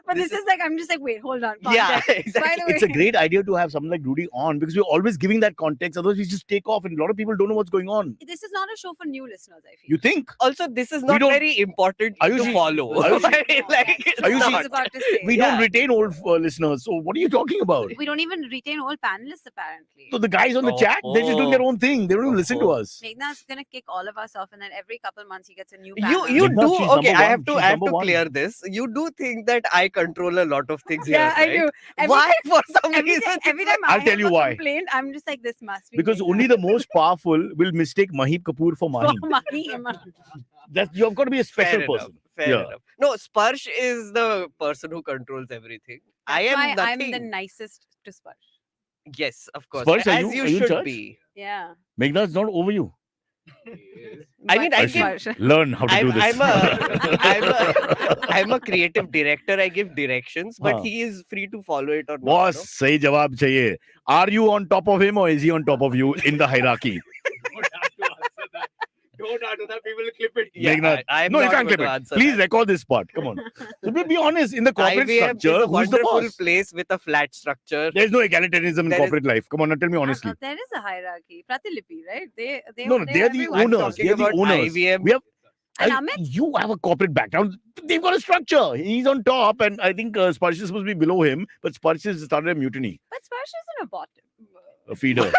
But this is like, I'm just like, wait, hold on. Yeah, context. By exactly. the way, It's a great idea to have someone like Rudy on because we're always giving that context. Otherwise, we just take off, and a lot of people don't know what's going on. this is not a show for new listeners, I feel. You think? Also, this is not don't- very important Ayushi- to follow. Ayushi- I mean, like, it's Ayushi- I not. was about to say. We Yeah. don't retain old listeners. So what are you talking about? We don't even retain all panelists, apparently. So the guys on the chat, they're just doing their own thing. They don't even listen to us. Meghnad's gonna kick all of us off, and then every couple months he gets a new You panel. you Meghnad, do she's okay. number I have one. to She's I have number to one. clear this. You do think that I control a lot of things Yeah, here, I right? do. Every Why? For some Every, reason, time, every it's time I'll I tell have you a why. complaint, I'm just like, this must be Because Meghnad. only the most powerful will mistake Mahib Kapoor for Mahim. Mahim. You've got to be a fair special enough. person. Fair Yeah. enough. No, Sparsh is the person who controls everything. I That's am why nothing. I'm the nicest to Sparsh. Yes, of course. Sparsh, are as you- you are you in should church? be. Yeah. Meghnad's not over you. I mean, But I Sparsh. Learn how to do this. I'm a creative director. I give directions, but Huh. he is free to follow it or not. Boss, sahi jawab chahiye. Are you on top of him or is he on top of you in the hierarchy? Don't answer that. People will clip it. Yeah, Meghnad. I'm No, you not can't going clip to it. answer Please that. record this part. Come on. So be honest, in the corporate IVM structure, is a who's the wonderful boss? place with a flat structure. There's no egalitarianism in There is- corporate life. Come on, now tell me honestly. There is a hierarchy. Pratilipi, right? They No, they're the everyone. I'm owners. talking They're the about owners. IVM. We have. And I- Amit? you have a corporate background. They've got a structure. He's on top, and I think Sparsh is supposed to be below him, but Sparsh has started a mutiny, But Sparsh isn't a bottom. a feeder.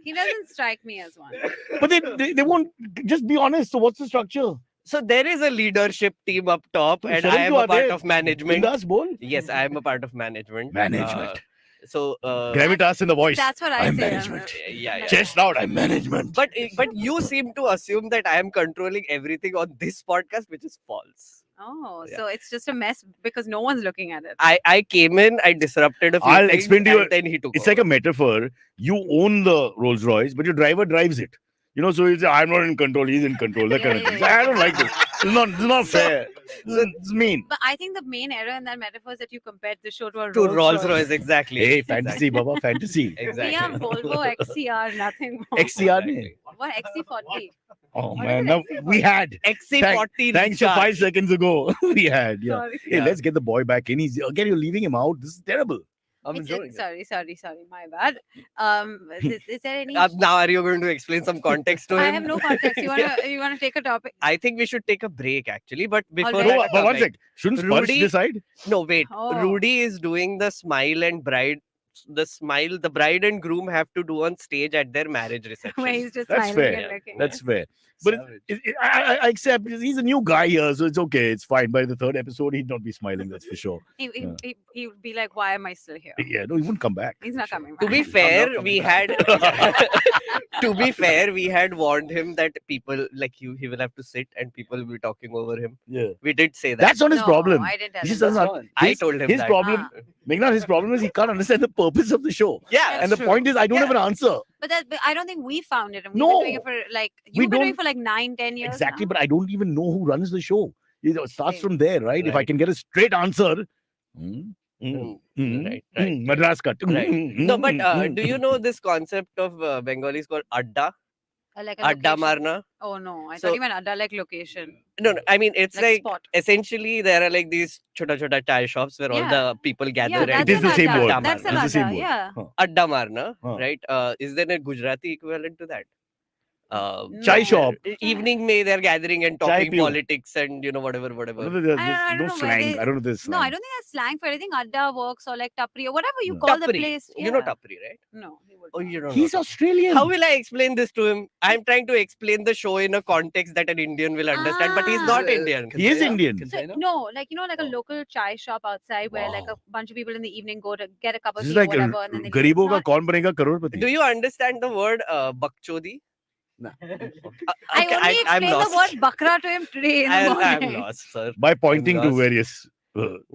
He doesn't strike me as one. But they won't just be honest. So what's the structure? So there is a leadership team up top, and Sharan, I am you a are part there. of management. Bindas bol. Yes, I am a part of management. Management. So Gravitas in the voice. That's what I I'm say. management. yeah. Chest out. I'm management. But you seem to assume that I am controlling everything on this podcast, which is false. Oh, Yeah. so it's just a mess because no one's looking at it. I came in, I disrupted a few I'll things, explain to you- and then he took It's over. like a metaphor. You own the Rolls Royce, but your driver drives it. So he'll say, I'm not in control, he's in control. That kind of thing. I don't like this. It's not fair. It's mean. But I think the main error in that metaphor is that you compared the show to a To Rolls Rolls Royce, exactly. Hey, fantasy, Baba, fantasy. Exactly. We have Volvo XCR, nothing more. XCR ne? What XC40? Oh What man, is now it? we had. XC40 Thanks to 5 recharge. seconds ago. We had, yeah. Sorry. Hey, Yeah. let's get the boy back in. Again, you're leaving him out. This is terrible. I'm enjoying it. Sorry, my bad. Is there any? Now are you going to explain some context to him? I have no context. You wanna take a topic? I think we should take a break actually, but before Alright. No, that, but one like- sec. Shouldn't Sparsh Rudy- decide? No, wait. Oh. Rudy is doing the smile and bride. The bride and groom have to do on stage at their marriage reception. Where he's just That's smiling fair. and looking. That's fair. But Savage. I accept he's a new guy here, so it's okay. It's fine. By the 3rd episode, he'd not be smiling, that's for sure. He would be like, "Why am I still here?" Yeah, no, he wouldn't come back. He's not coming To back. be fair, coming we back. had to be fair, we had warned him that people like you, he will have to sit and people will be talking over him. Yeah. We did say that. That's not his No, problem. I didn't tell He him just that. doesn't That's un- fine. I his- told him his that. problem, Meghnad, his problem is he can't understand the purpose of the show. Yeah, And the true. point is, I don't have an answer. But I don't think we found it. And No. we've been doing it for like We you've been doing don't- it for like 9-10 years. Exactly, now. but I don't even know who runs the show. It starts Same. from there, right? If I Right. can get a straight answer. Right, right. Madras cut. Right. No, but do you know this concept of Bengalis called adda? Like a Adda location. marna? Oh no, I So- thought you meant Adda like location, No, I mean it's like like spot. essentially there are like these chota chai shops where all Yeah. the people gather. Yeah, and that's It is an the same Adda. word. That's an It's the same Adda. word. Yeah. Adda marna, Huh. right? Is there a Gujarati equivalent to that? Chai No. shop. Evening may they're gathering and Chai talking pio. politics and whatever. I don't know, I there's don't no know where slang. they- I don't know if there's No, I slang. don't think that's slang for anything. Adda works or like tapri or whatever you call the Tapri. place. You know Yeah. Tapri, right? No, he would Oh, not. you don't He's know. Australian. How will I explain this to him? I'm trying to explain the show in a context that an Indian will understand, but he's not Ah. Indian. He is Indian. So, Container? no, like like a Oh. local chai shop outside where like a Wow. bunch of people in the evening go to get a cup of This is tea or like whatever, and then they leave. Garibo It's ka not- kaun banega crorepati. Do you understand the word bakchodi? Nah. I only explained the word bakra to him today in the I'm morning. lost, sir. By pointing to lost. various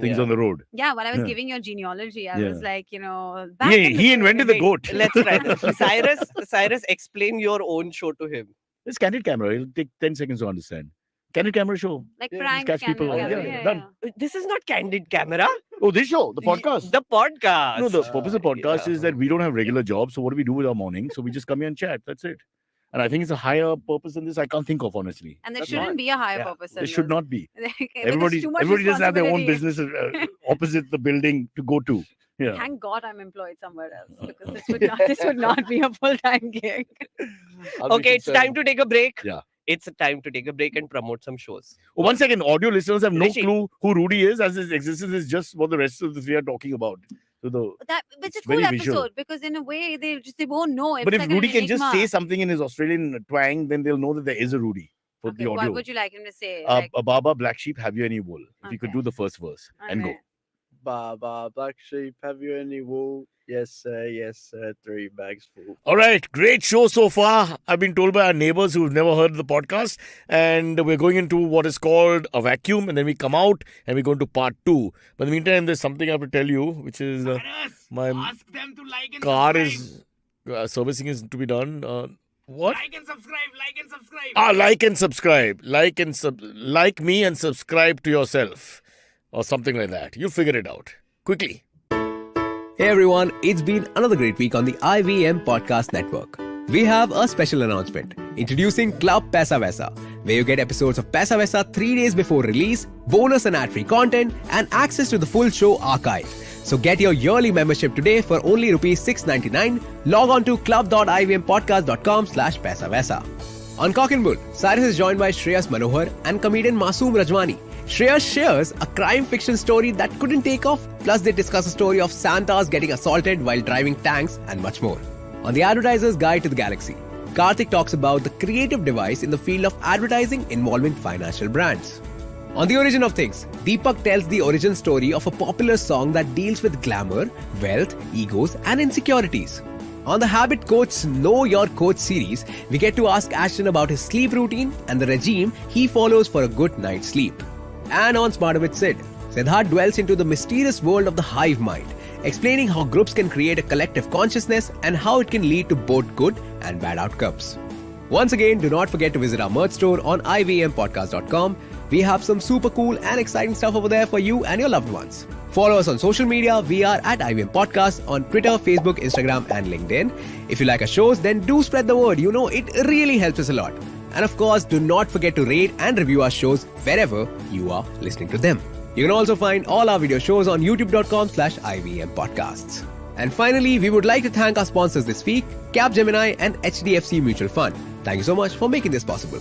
things Yeah. on the road. Yeah, when I was Yeah. giving your genealogy, I Yeah. was like, back in the He invented the Wait, goat. Let's try. Cyrus, explain your own show to him. It's candid camera. It'll take 10 seconds to understand. Candid camera show. like Yeah, prank catch people camera, out. yeah, Yeah, yeah, done. yeah. This is not candid camera. Oh, this show, the podcast. The podcast. No, the purpose of the podcast yeah. is that we don't have regular jobs. So what do we do with our morning? So we just come here and chat. That's it. And I think it's a higher purpose than this. I can't think of, honestly. And there That's shouldn't fine. be a higher Yeah. purpose. than It should this. not be. Like, there's Everybody too much doesn't have their own responsibility. business opposite the building to go to. Yeah. Thank God I'm employed somewhere else because this would not be a full-time gig. I'll be Okay, it's time concerned. to take a break. Yeah. It's time to take a break and promote some shows. Oh, 1 second, audio listeners have no Rishi. clue who Rudy is, as his existence is just what the rest of the three are talking about. So But it's a It's cool very episode visual. because in a way they won't know. It's but if like an Rudy can just enigma. say something in his Australian twang, then they'll know that there is a Rudy for Okay, the what audio. would you like him to say? Like, A Baba, black sheep, have you any wool? If you could Okay. do the first verse and go. okay. Baba, black sheep, have you any wool? Yes, sir, 3 bags full. All right, great show so far. I've been told by our neighbors who've never heard the podcast, and we're going into what is called a vacuum, and then we come out and we go into part 2. But in the meantime, there's something I have to tell you, which is my Ask them to like and car subscribe. is servicing is to be done. What? Like and subscribe. Like and subscribe. Like and subscribe. Like me and subscribe to yourself, or something like that. You'll figure it out quickly. Hey everyone, it's been another great week on the IVM Podcast Network. We have a special announcement. Introducing Club Paisa Vaisa, where you get episodes of Paisa Vaisa 3 days before release, bonus and ad-free content, and access to the full show archive. So get your yearly membership today for only rupees $6.99. Log on to club.ivmpodcast.com/paisavaisa. On Cock and Bull, Cyrus is joined by Shreyas Manohar and comedian Masoom Rajwani. Shreyas shares a crime fiction story that couldn't take off, plus they discuss a story of Santas getting assaulted while driving tanks and much more. On The Advertiser's Guide to the Galaxy, Karthik talks about the creative device in the field of advertising involving financial brands. On The Origin of Things, Deepak tells the origin story of a popular song that deals with glamour, wealth, egos, and insecurities. On the Habit Coach's Know Your Coach series, we get to ask Ashton about his sleep routine and the regime he follows for a good night's sleep. And on Smarter with Sid, Siddharth dwells into the mysterious world of the hive mind, explaining how groups can create a collective consciousness and how it can lead to both good and bad outcomes. Once again, do not forget to visit our merch store on ivmpodcast.com. We have some super cool and exciting stuff over there for you and your loved ones. Follow us on social media. We are at IVM Podcast on Twitter, Facebook, Instagram, and LinkedIn. If you like our shows, then do spread the word. You know, it really helps us a lot. And of course, do not forget to rate and review our shows wherever you are listening to them. You can also find all our video shows on youtube.com/IVM Podcasts. And finally, we would like to thank our sponsors this week, Capgemini and HDFC Mutual Fund. Thank you so much for making this possible.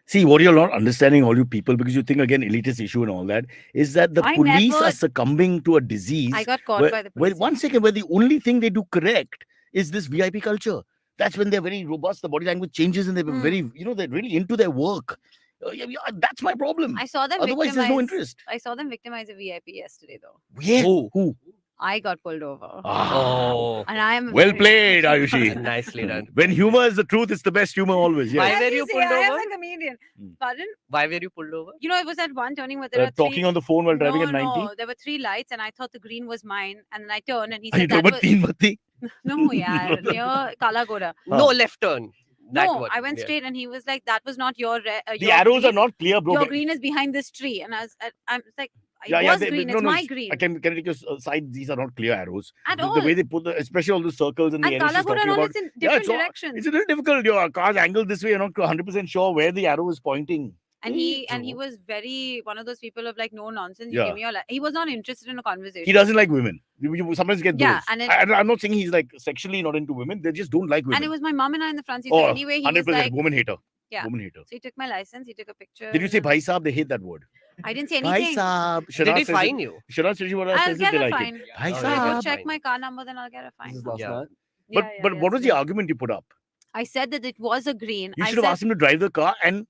See, what you're not understanding, all you people, because you think, again, elitist issue and all that, is that the I police never- are succumbing to a disease. I got caught where, by the where police. one second, where the only thing they do correct is this VIP culture. That's when they're very robust, the body language changes, and they're very, they're really into their work. That's my problem. I saw them Otherwise, there's no interest. I saw them victimize a VIP yesterday, though. Yeah. Who? I got pulled over. Oh, And I am Well played, Ayushi. nicely done. When humor is the truth, it's the best humor always. Why Yeah. were you pulled I am over? a comedian. Hmm. Pardon? Why were you pulled over? You know, it was at one turning where there are Talking three... on the phone while driving no, at 90. No, there were three lights, and I thought the green was mine. And then I turned, and he Are you said talking that about was... Teen Batti? No, yeah, near Kala Goda. No left turn. That No, one. I went Yeah. straight, and he was like, "That was not your The your arrows are green. not clear, bro. Your green is behind this tree." And I'm like, "It Yeah, was they- green. no, It's no, my green." I can take your side. These are not clear arrows. At The all. way they put especially all the circles and the And NS is Kala Goda talking and all, about. it's in Yeah, different it's all- directions. It's a little difficult. Your car's angled this way. You're not 100% sure where the arrow is pointing. And he True. was very one of those people of like, no nonsense. You Yeah. give me your he was not interested in a conversation. He doesn't like women. You sometimes get Yeah, those. and it- I'm not saying he's like sexually not into women. They just don't like women. And it was my mom and I in the front seat. Oh, So anyway, he was 100% like, woman hater. Yeah. Woman hater. so he took my license, he took a picture. Did you say and- bhai saab? They hate that word. I didn't say Bhai anything. saab. Did he fine you? Shana says what I'll says get they a like fine. it. Bhai Oh, If yeah. you saab. check Fine. my car number, then I'll get a fine. This is last Yeah. night. But Yeah, but what was the yesterday. argument you put up? I said that it was a green. You I should have said, asked him to drive the car and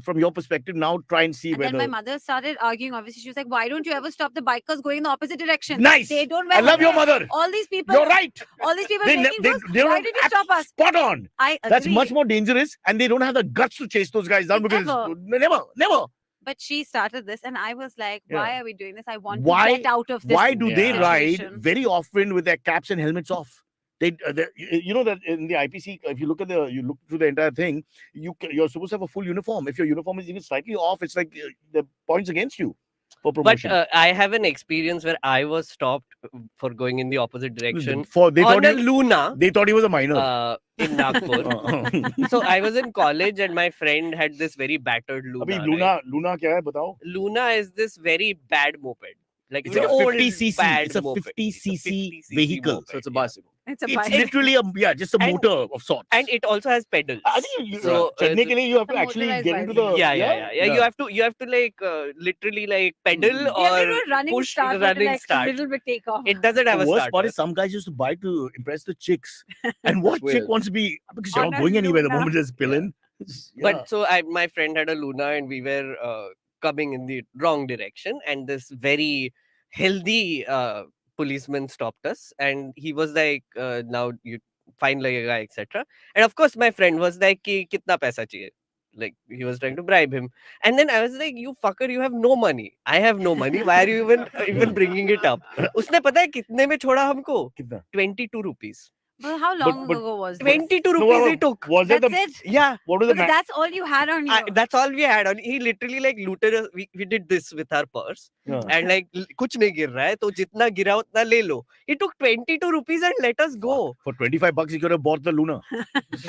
from your perspective now try and see and then whether. my mother started arguing. Obviously, she was like, "Why don't you ever stop the bikers going in the opposite direction? Nice. They don't wear I love your helmets. mother. All these people. You're right. All these people They, making they, rules. they Why don't did you stop us? spot on. I agree. That's much more dangerous, and they don't have the guts to chase those guys down because Never. never. But she started this, and I was like, Yeah. "Why are we doing this? I want Why- to get out of this." Why do they Yeah. ride situation." very often with their caps and helmets off? You know that in the IPC, if you look through the entire thing, you're supposed to have a full uniform. If your uniform is even slightly off, it's like the points against you for But promotion. I have an experience where I was stopped for going in the opposite direction they on thought a Luna they thought he was a minor. in Nagpur. So I was in college and my friend had this very battered Luna. Abhi right? Luna क्या है बताओ? Luna is this very bad moped. Like It's very like a old, 50cc. bad It's a moped. 50cc 50cc vehicle. moped, So it's a yeah. bicycle. It's a It's bike. literally just a And- motor of sorts. And it also has pedals. I think So, technically you have to a actually motorized get into bicycle. the yeah. You have to like literally like pedal You have to or do a running push start, the but running like start. a little bit take off. It doesn't have The a worst starter. part is some guys used to buy to impress the chicks. And what chick Weird. wants to be because you're On not a going anywhere the Luna. moment there's pillin. But so my friend had a Luna and we were coming in the wrong direction and this very healthy policeman stopped us and he was like now you fine lagega etc. And of course my friend was like ki kitna paisa chahiye? Like he was trying to bribe him and then I was like you fucker you have no money. I have no money. Why are you even bringing it up? उसने पता है कितने में छोड़ा हमको? Kitna? 22 rupees. But how long but ago was this? 22 No, rupees he took. Was that That's the it. Yeah. what was the Because that's all you had on you. That's all we had on. He literally like looted us. We did this with our purse Yeah. and like कुछ नहीं गिर रहा है तो जितना गिरा उतना ले लो. He took 22 rupees and let us go. For $25 you could have bought the Luna.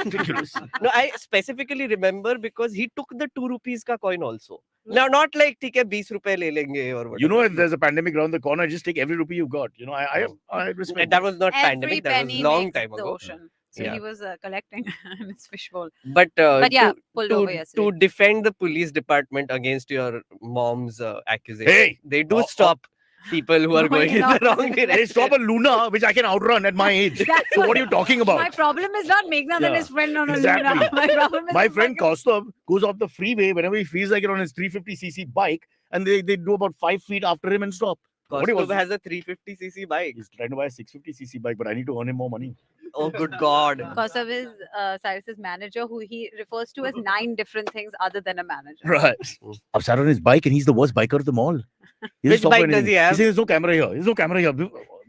Ridiculous. No, I specifically remember because he took the 2 rupees ka coin also. Now not like ठीक है 20 रुपए ले लेंगे or whatever. You know if there's a pandemic around the corner, just take every rupee you got. You know, I respect And that was not Every pandemic. That was penny long makes time the ago. ocean. So Yeah. he was collecting in his fishbowl. But Yeah, to, pulled to, over yesterday. to defend the police department against your mom's accusation, Hey! they do Oh, stop people who are No, going in you're the not. wrong They direction. stop a Luna, which I can outrun at my age. That's So what are you talking My about? problem is not Meghnad Yeah, and his friend on a exactly. Luna. My problem is My the friend fucking- Kaustav goes off the freeway whenever he feels like it on his 350cc bike, and they do about 5 feet after him and stop. What he Kaustav was- has a 350cc bike. He's trying to buy a 650cc bike, but I need to earn him more money. Oh, good God. Kaustav is Cyrus's manager, who he refers to as 9 different things other than a manager. Right. I've sat on his bike, and he's the worst biker of them all. He doesn't Which stop for bike does anything. he have? He says, there's no camera here. There's no camera here.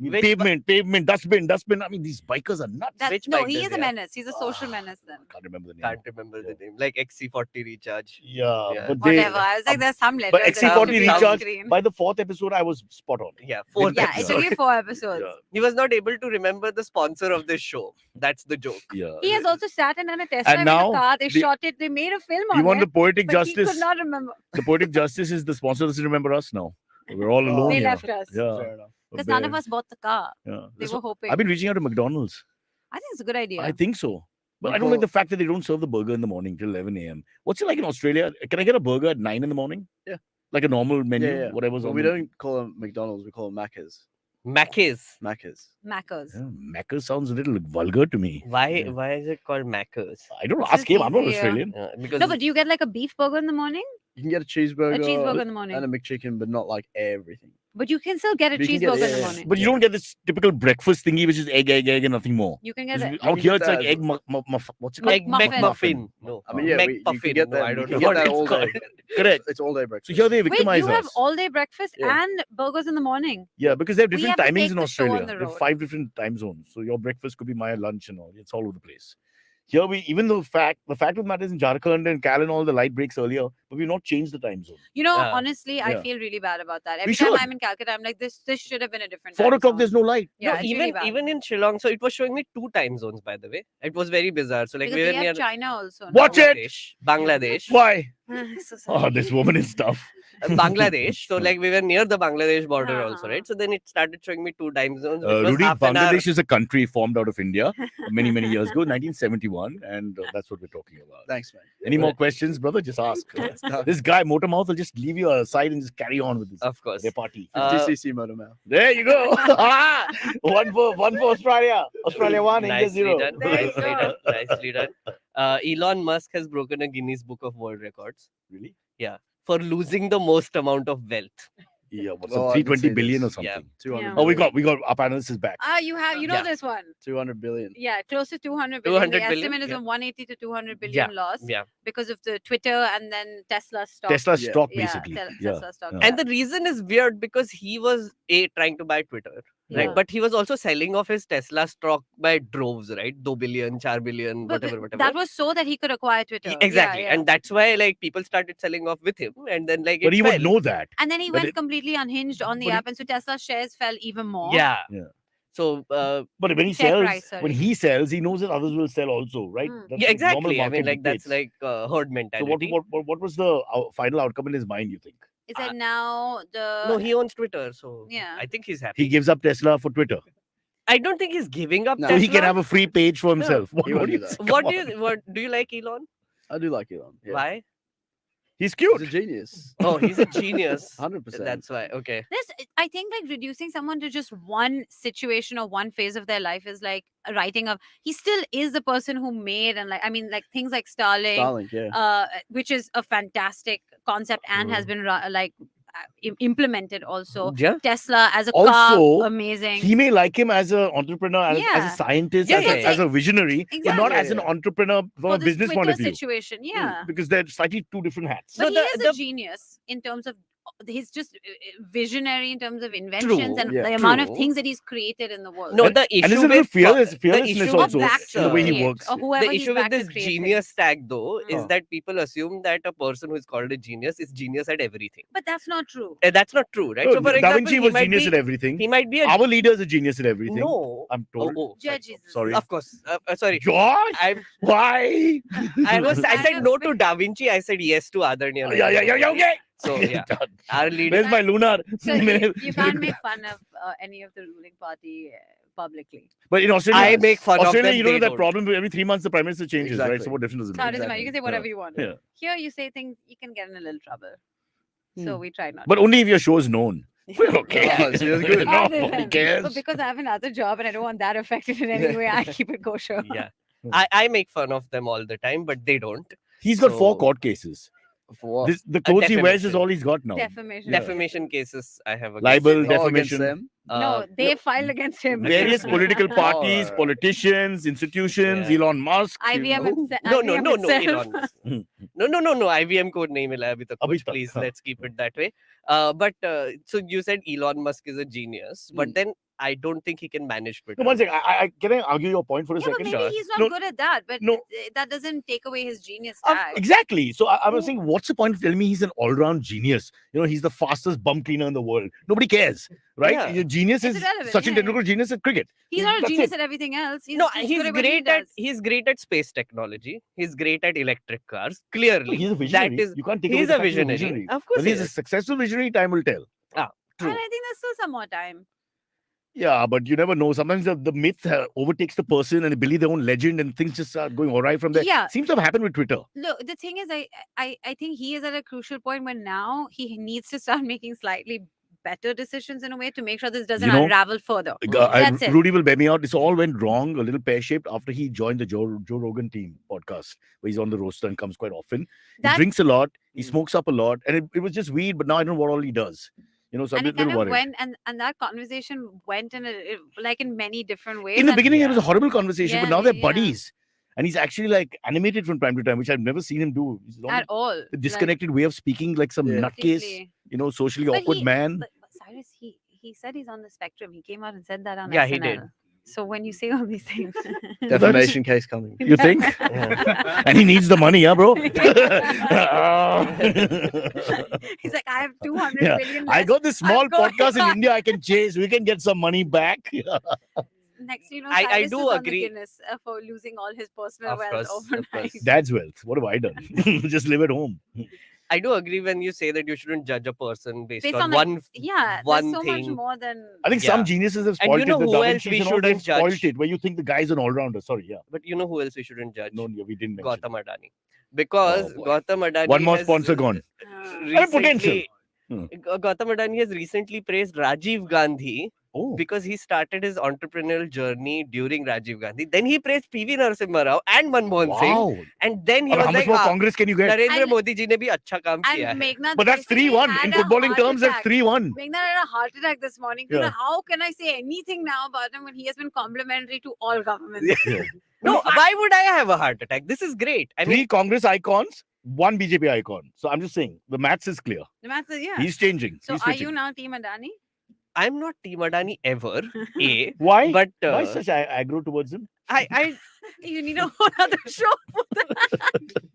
Which Pavement, dustbin. I mean, these bikers are nuts. Which No, bike he does is he a have? menace. He's a social menace then. I can't remember the name. Can't remember the Yeah. name. Like XC40 recharge. Yeah, Yeah. but they. Whatever. I was like, there's some letters. But that XC40 should be on recharge. screen. By the 4th episode, I was spot on. Yeah, fourth Yeah, it episode. took you 4 episodes. Yeah, He was not able to remember the sponsor of this show. That's the joke. yeah. He has also sat in on a test And drive in now a car. They the- shot it. They made a film You on want it. the poetic But he justice? could not remember The poetic justice is the sponsor doesn't remember us now. We're all alone they here. left us Yeah, Fair enough. because none of us bought the car. Yeah. They That's were what- hoping. I've been reaching out to McDonald's. I think it's a good idea. I think so. But We I don't like call- the fact that they don't serve the burger in the morning till 11 a.m. What's it like in Australia? Can I get a burger at 9 in the morning? Yeah. Like a normal menu, Yeah. whatever's Well, on we the- don't call them McDonald's. We call them Macca's. Macca's. Macca's. Macca's. Yeah, Macca's sounds a little vulgar to me. Why? Yeah. Why is it called Macca's? I don't know. It's Ask just him. I'm not easier. Australian. Because No, but do you get like a beef burger in the morning? You can get a cheeseburger, A cheeseburger in the morning. and a McChicken, but not like everything. But you can still get a You can get- cheeseburger in the yeah. morning. But you don't get this typical breakfast thingy, which is egg, and nothing more. You can get it. Out can here, get it's like that. egg, what's it called? egg muffin. McMuffin. No, I mean, yeah, you McPuffin. can get No, that. I You don't can know get what that it's all called. day. Correct. It's all day So breakfast. here they Wait, victimize you have us. all day breakfast Yeah. and burgers in the morning. Yeah, because they have We different have to timings take in the show on Australia. the They have road. 5 different time zones. So your breakfast could be my lunch and all. It's all over the place. Here we even the fact of the matter is in Jharkhand and Cal and all the light breaks earlier, but we've not changed the time zone. You know, Yeah. honestly, I Yeah. feel really bad about that. We Every time should. I'm in Calcutta, I'm like, this should have been a different 4 time o'clock, zone. there's no light. Yeah, No, it's really even bad. even in Shillong, so it was showing me 2 time zones. By the way, it was very bizarre. So like Because we were they near have China also. now. Watch it! Bangladesh. Why? So Oh, sorry. this woman is tough. Bangladesh. So like we were near the Bangladesh border also, Ah. right? So then it started showing me 2 time zones. which was Rudy, half an hour. Bangladesh is a country formed out of India many, many years ago, 1971, and that's what we're talking about. Thanks, man. Any more questions, brother? Just ask. done. This guy, Motormouth, will just leave you aside and just carry on with this. Of course. Their party. 50cc motor mouth. There you go. one for Australia. Australia 1, India Nicely 0. done. There you Nicely go. done. Nicely done. Elon Musk has broken a Guinness Book of World Records Really? for losing the most amount of wealth. Yeah, what's Well, up? I didn't 320 see billion or this. something. Yeah. 200 Yeah. Oh, we billion. got our panelists is back. You know Yeah. this one. 200 billion. Yeah, close to 200 billion. 200 The billion, estimate is yeah. from 180 to 200 billion loss Yeah. because of the Twitter and then Tesla stock. Tesla Yeah. stock, Yeah, basically. Tesla stock. Yeah. And the reason is weird because he was trying to buy Twitter, right? Yeah. But he was also selling off his Tesla stock by droves, right? 2 billion, 4 billion, But whatever, whatever. that was so that he could acquire Twitter. Exactly, Yeah. and that's why like people started selling off with him, and then like But it he fell. would know that. And then he But went it- completely unhinged on the but it- app, and so Tesla shares fell even more. Yeah. Yeah. So But when he Share sells, price, sorry. when he sells, he knows that others will sell also, right? Mm. That's yeah, what normal exactly. I mean, market like that's dictates. like herd So mentality. what was the final outcome in his mind, you think? Is that now the No, he owns Twitter, so Yeah. I think he's happy. He gives up Tesla for Twitter. I don't think he's giving up. No. So he can Tesla. have a free page for himself. What, he what won't do you do that. say? What Come do on. you what do you like Elon? I do like Elon. Yeah. Why? He's cute. He's a genius. Oh, he's a genius. 100%. That's why. Okay. I think like reducing someone to just one situation or one phase of their life is like writing of he still is the person who made and like I mean like things like Starlink, Starlink, yeah. which is a fantastic concept and has been implemented also. Yeah. Tesla as a Also, car, amazing. He may like him as an entrepreneur, as Yeah. a scientist, Yeah, as, yeah, a, yeah. as a visionary, but not Exactly. as an entrepreneur from for a this business point of Twitter view. situation, yeah. Because they're slightly two different hats. But No, he the- is the- a genius in terms of he's just visionary in terms of inventions and yeah, the amount of true. things that he's created in the world. No, And- the and issue there's a little with fearlessness issue also Or back in the way he create, works. or whoever the he's issue with back to this create genius things. tag though is Huh. that people assume that a person who is called a genius is genius at everything. But that's not true. That's not true, right? No, So for Da example, Vinci he was might genius be, at everything. he might be a Our leader is a genius at everything. no. I'm told. Sorry. Jesus. Sorry. Of course. Sorry. George, I'm. why? I Kind said of no to Da Vinci. I said yes to Adarni. yeah, okay. So yeah, Done. our leader. Where's my lunar? So you can't make fun of any of the ruling party publicly. But in Australia, I make fun Australia, of them. you don't they have that don't. problem. Every 3 months, the prime minister changes, right? So Exactly. what difference does it So how make? does it matter? You can say whatever you want. Yeah. Here you say things you can get in a little trouble. So we try not. But only if your show is known. We're okay. Oh, so you're good. No, Other nobody than- cares. But because I have another job and I don't want that affected in any way, I keep it kosher. Yeah, I make fun of them all the time, but they don't. He's got 4 So- court cases. For what? The clothes he wears is defamation. all he's got now. Defamation. Defamation cases I have. against Libel, him. Oh, against defamation. them? No, they filed against him. Various political parties, Oh. politicians, institutions, Yeah. Elon Musk. IVM itself. No, no, no, no, itself. Elon. No. IVM code nahi mila hai abhi tak Abhi kuch, tak, please. हाँ. Let's keep it that way. But so you said Elon Musk is a genius, but Hmm. then I don't think he can manage Twitter. No, one second. Can I argue your point for a Yeah, but second? maybe Sure. he's not No, good at that. But no. that doesn't take away his genius Of- tag. Exactly. So I was saying, what's the point of telling me he's an all-round genius? He's the fastest bum cleaner in the world. Nobody cares, right? Yeah. Your genius It's is irrelevant, Sachin yeah, Tendulkar genius at cricket. He's not a That's genius it. at everything else. He's No, just he's good at what he great at does. he's great at space technology. He's great at electric cars. Clearly, He's a visionary. That is, You can't take he's away the a fact he's visionary. Of course, Whether he he's a is. successful visionary, time will tell. True. And I think there's still some more time. Yeah, but you never know. Sometimes the myth overtakes the person and they believe their own legend and things just start going all right from there. Yeah. Seems to have happened with Twitter. Look, the thing is, I think he is at a crucial point where now he needs to start making slightly better decisions in a way to make sure this doesn't unravel further. That's it. Rudy will bear me out. This all went wrong, a little pear-shaped, after he joined the Joe Rogan team podcast, where he's on the roaster and comes quite often. He That- drinks a lot, he smokes up a lot, and it was just weed, but now I don't know what all he does. So I'm And a it little kind of worried. went, and that conversation went like in many different ways. In the and beginning, it was a horrible conversation, Yeah, but now they're yeah. buddies. And he's actually like animated from time to time, which I've never seen him do. He's on at all. a disconnected way of speaking, like some Yeah. nutcase, Completely. socially But awkward he- man. But Cyrus, he said he's on the spectrum. He came out and said that on Yeah, SNL. he did. So when you say all these things, Defamation case coming. You think? Yeah. And he needs the money, yeah, bro. he's like, I have 200 Yeah, billion. I less. got this small I'm going podcast in on. India I can chase. We can get some money back. Next, I Cyrus do is on the agree. Guinness for losing all his personal Of wealth course, of overnight. course. Dad's wealth. What have I done? Just live at home. I do agree when you say that you shouldn't judge a person based, Based on on, like, one. Yeah, one there's so much thing. more than. I think Yeah. some geniuses have And spoiled you know it. The who Da else Vinci's we and all, they've shouldn't spoiled judge? it. Where you think the guy's an all-rounder. Sorry, yeah. But you know who else we shouldn't judge? No, we didn't mention. Gautam Adani. Because Oh, boy. Gautam Adani. One more has sponsor gone. Recently, Hmm. Gautam Adani has recently praised Rajiv Gandhi Oh, because he started his entrepreneurial journey during Rajiv Gandhi. Then he praised PV Narasimha Rao and Manmohan Singh. wow. And then he And was how much like, more "Ah, Congress can you get? Narendra And- Modi ji ne bhi acha kaam kiya And hai." Meghnad But that's basically 3-1. had In a footballing heart terms, that's attack. 3-1. Meghnad had a heart attack this morning. He was Yeah. like, how can I say anything now about him when he has been complimentary to all governments? Yeah. No, why would I have a heart attack? This is great. I 3 mean, Congress icons, 1 BJP icon. So I'm just saying, the maths is clear. The math is, yeah. He's changing. So He's are switching. you now Team Adani? I'm not Team Adani ever. A, Why? but Why such aggro towards him? I You need a whole other show for that.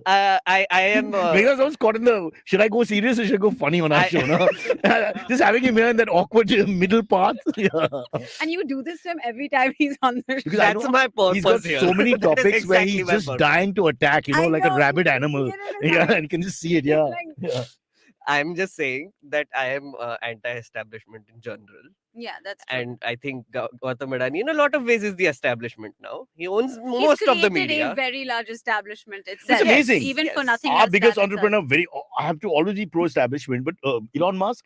I am. Because I was caught in the should I go serious or should I go funny on our I- show? No? Just having him here in that awkward middle path. Yeah. And you do this to him every time he's on the show. Because I That's know my purpose he's got here. so many That is topics where exactly he's my just purpose. dying to attack, I like a know, rabid you animal. can see it in his Yeah, eyes. and you can just see it. Yeah. Like, Yeah. I'm just saying that I am anti-establishment in general, yeah, that's true. and I think Gautam Adani, in a lot of ways, is the establishment now. He owns He's most of the created media. a very large establishment itself. amazing. Even for Yes. nothing Our else. biggest that itself. entrepreneur, I have to always be pro-establishment, but Elon Musk,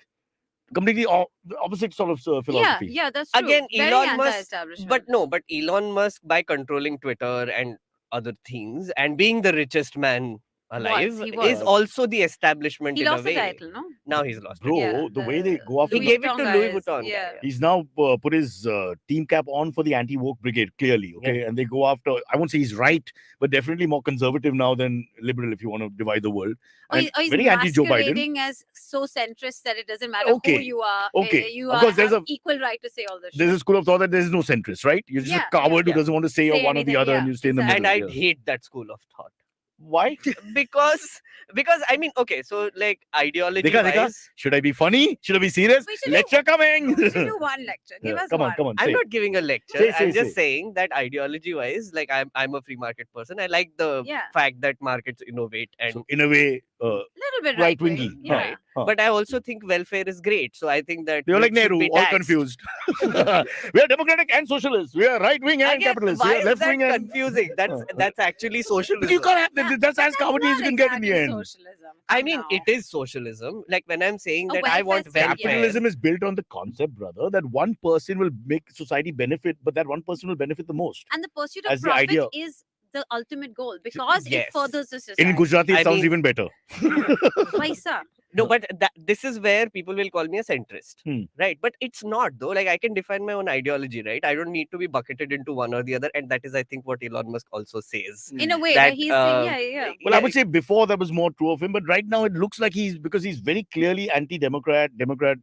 completely the opposite sort of Yeah, philosophy. yeah, that's true. Again, Very Elon Musk, anti-establishment. but Elon Musk, by controlling Twitter and other things and being the richest man alive, he is was. also the establishment He in lost a the way. title, no? Now he's lost. Bro, Yeah, the way they go after He Louis gave it to Vuitton Louis guys, Vuitton. yeah. He's now put his team cap on for the anti-woke brigade, clearly. Okay. And they go after, I won't say he's right, but definitely more conservative now than liberal if you want to divide the world. Or And he's very anti-Joe Biden. masquerading as so centrist that it doesn't matter who Okay, you are. okay. You Of are, course, there's have a- equal right to say all this. There's a school of thought that there is no centrist, right? You're just Yeah, a coward yeah. who doesn't want to say, Say one or the anything, other yeah, and you stay in the exactly. middle. And I Yeah. hate that school of thought. Why? because I mean, okay, so like ideology Dekha, wise, should I be funny? Should I be serious? We should Lecture coming. We should do one lecture. Give Yeah, us come one. on, come on. I'm say it. not giving a lecture. Say, I'm just say. saying that ideology wise, like I'm a free market person. I like the Yeah. fact that markets innovate and So in a way, Little bit right right-wing. wingy. Yeah. Huh. but I also think welfare is great. So I think that You're like it should Nehru, be all taxed. confused. We are democratic and socialists. We are right wing and Again, capitalist. why We are is left that wing and. confusing? That's actually socialism. You can't have that's as cowardly as you Not can get in the exactly end. Socialism. I Come mean, now. it is socialism. Like when I'm saying A that I want welfare state, welfare. yeah. Capitalism is built on the concept, brother, that one person will make society benefit, but that one person will benefit the most. And the pursuit of as the profit idea. is the ultimate goal because Yes. it furthers the society. In Gujarati, it I sounds mean- even better. Paisa. No, but this is where people will call me a centrist, Hmm. right? But it's not though. Like I can define my own ideology, right? I don't need to be bucketed into one or the other, and that is, I think, what Elon Musk also says. In a way, That that he's saying, yeah. Well, I would say before that was more true of him, but right now it looks like because he's very clearly anti-democrat, Democrat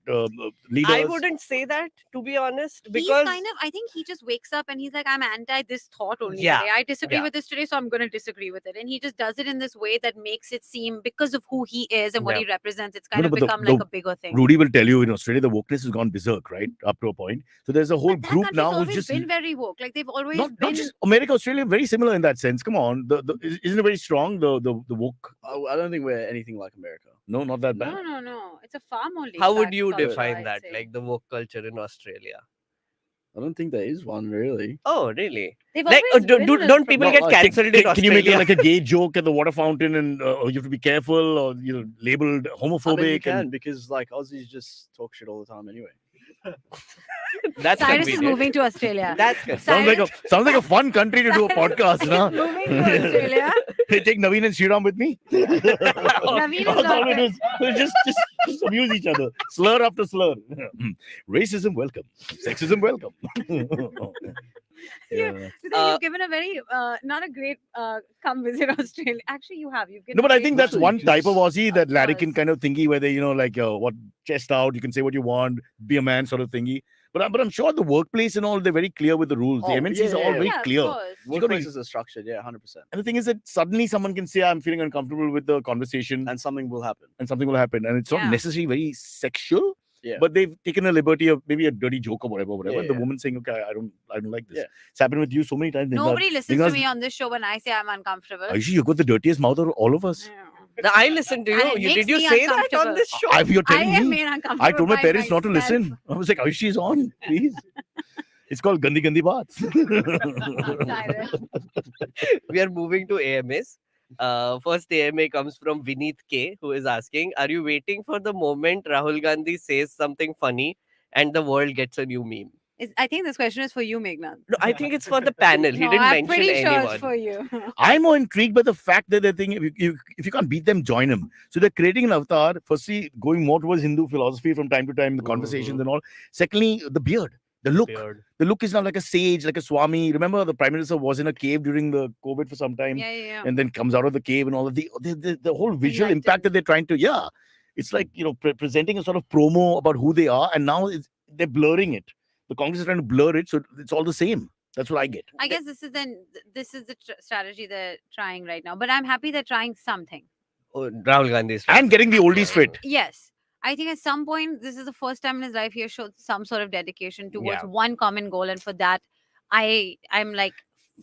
leaders. I wouldn't say that, to be honest, He's because kind of, I think he just wakes up and he's like, I'm anti this thought only Yeah, today. I disagree yeah. with this today, so I'm going to disagree with it. And he just does it in this way that makes it seem, because of who he is and what Yeah. he represents, it's No, kind no, of but the- become the like a bigger thing. Rudy will tell you in Australia, the wokeness has gone berserk, right? Up to a point. So there's a whole But that group country's now who's always just been very woke. Like they've always not been. just America, Australia, very similar in that sense. Come on, isn't it very strong? The woke. I don't think we're anything like America. No, not that bad. No. It's a far more. how would laid-back you culture, define I'd that? say. Like the woke culture in Australia? I don't think there is one really. Oh, really? They've Like, always been don't people Not get like- cancelled in Can you make Australia? like a gay joke at the water fountain and you have to be careful or labeled homophobic? I mean, you can and because like Aussies just talk shit all the time anyway. That's Cyrus is convenient. moving to Australia. That's good. sounds like a fun country to do a podcast, no? Moving to Australia. Hey, take Naveen and Sriram with me. Naveen is That's all not it is. Just amuse each other. Slur after slur. Racism, welcome. Sexism, welcome. Yeah. So then you've given a very not a great come visit Australia. Actually, you have. You've given No, but a I great- think that's Mostly one type of just- Aussie, that Of larrikin course. kind of thingy where they, like, what chest out, you can say what you want, be a man sort of thingy. But I'm sure the workplace and all, they're very clear with the rules. The Oh, MNCs are all yeah, very yeah, clear. Of course. You gotta be- Workplaces are structured, yeah, 100%. And the thing is that suddenly someone can say, I'm feeling uncomfortable with the conversation And something will happen. and something will happen. And it's not Yeah. necessarily very sexual, Yeah. but they've taken a liberty of maybe a dirty joke or whatever. Yeah, The yeah. woman saying, okay, I don't like this. Yeah. It's happened with you so many times. Nobody listens Meghnad's- to me on this show when I say I'm uncomfortable. Ayushi, you got the dirtiest mouth of all of us. Yeah. Now, I listened to And you. it makes Did you me say that on uncomfortable. this show? You're I telling am me. made uncomfortable. I told my by parents not to myself. listen. I was like, Ayushi is on, please. It's called Gandhi Gandhi Baat. Cyrus. We are moving to AMAs. First AMA comes from Vineet K, who is asking, are you waiting for the moment Rahul Gandhi says something funny and the world gets a new meme? I think this question is for you, Meghnad. No, I think it's for the panel. He No, didn't I'm mention pretty sure anyone. it's for you. I'm more intrigued by the fact that they're thinking if you can't beat them, join them. So they're creating an avatar, firstly, going more towards Hindu philosophy from time to time, the conversations and all. Secondly, the beard, the look. Beard. The look is now like a sage, like a Swami. Remember, the Prime Minister was in a cave during the COVID for some time Yeah. and then comes out of the cave and all of the whole visual Enlightened. impact that they're trying to, it's like, presenting a sort of promo about who they are. And now they're blurring it. The Congress is trying to blur it. So it's all the same. That's what I get. I guess this is the strategy they're trying right now. But I'm happy they're trying something. Oh, Rahul Gandhi is And getting the oldies fit. Yes. I think at some point, this is the first time in his life he has showed some sort of dedication towards Yeah. one common goal. And for that, I'm like,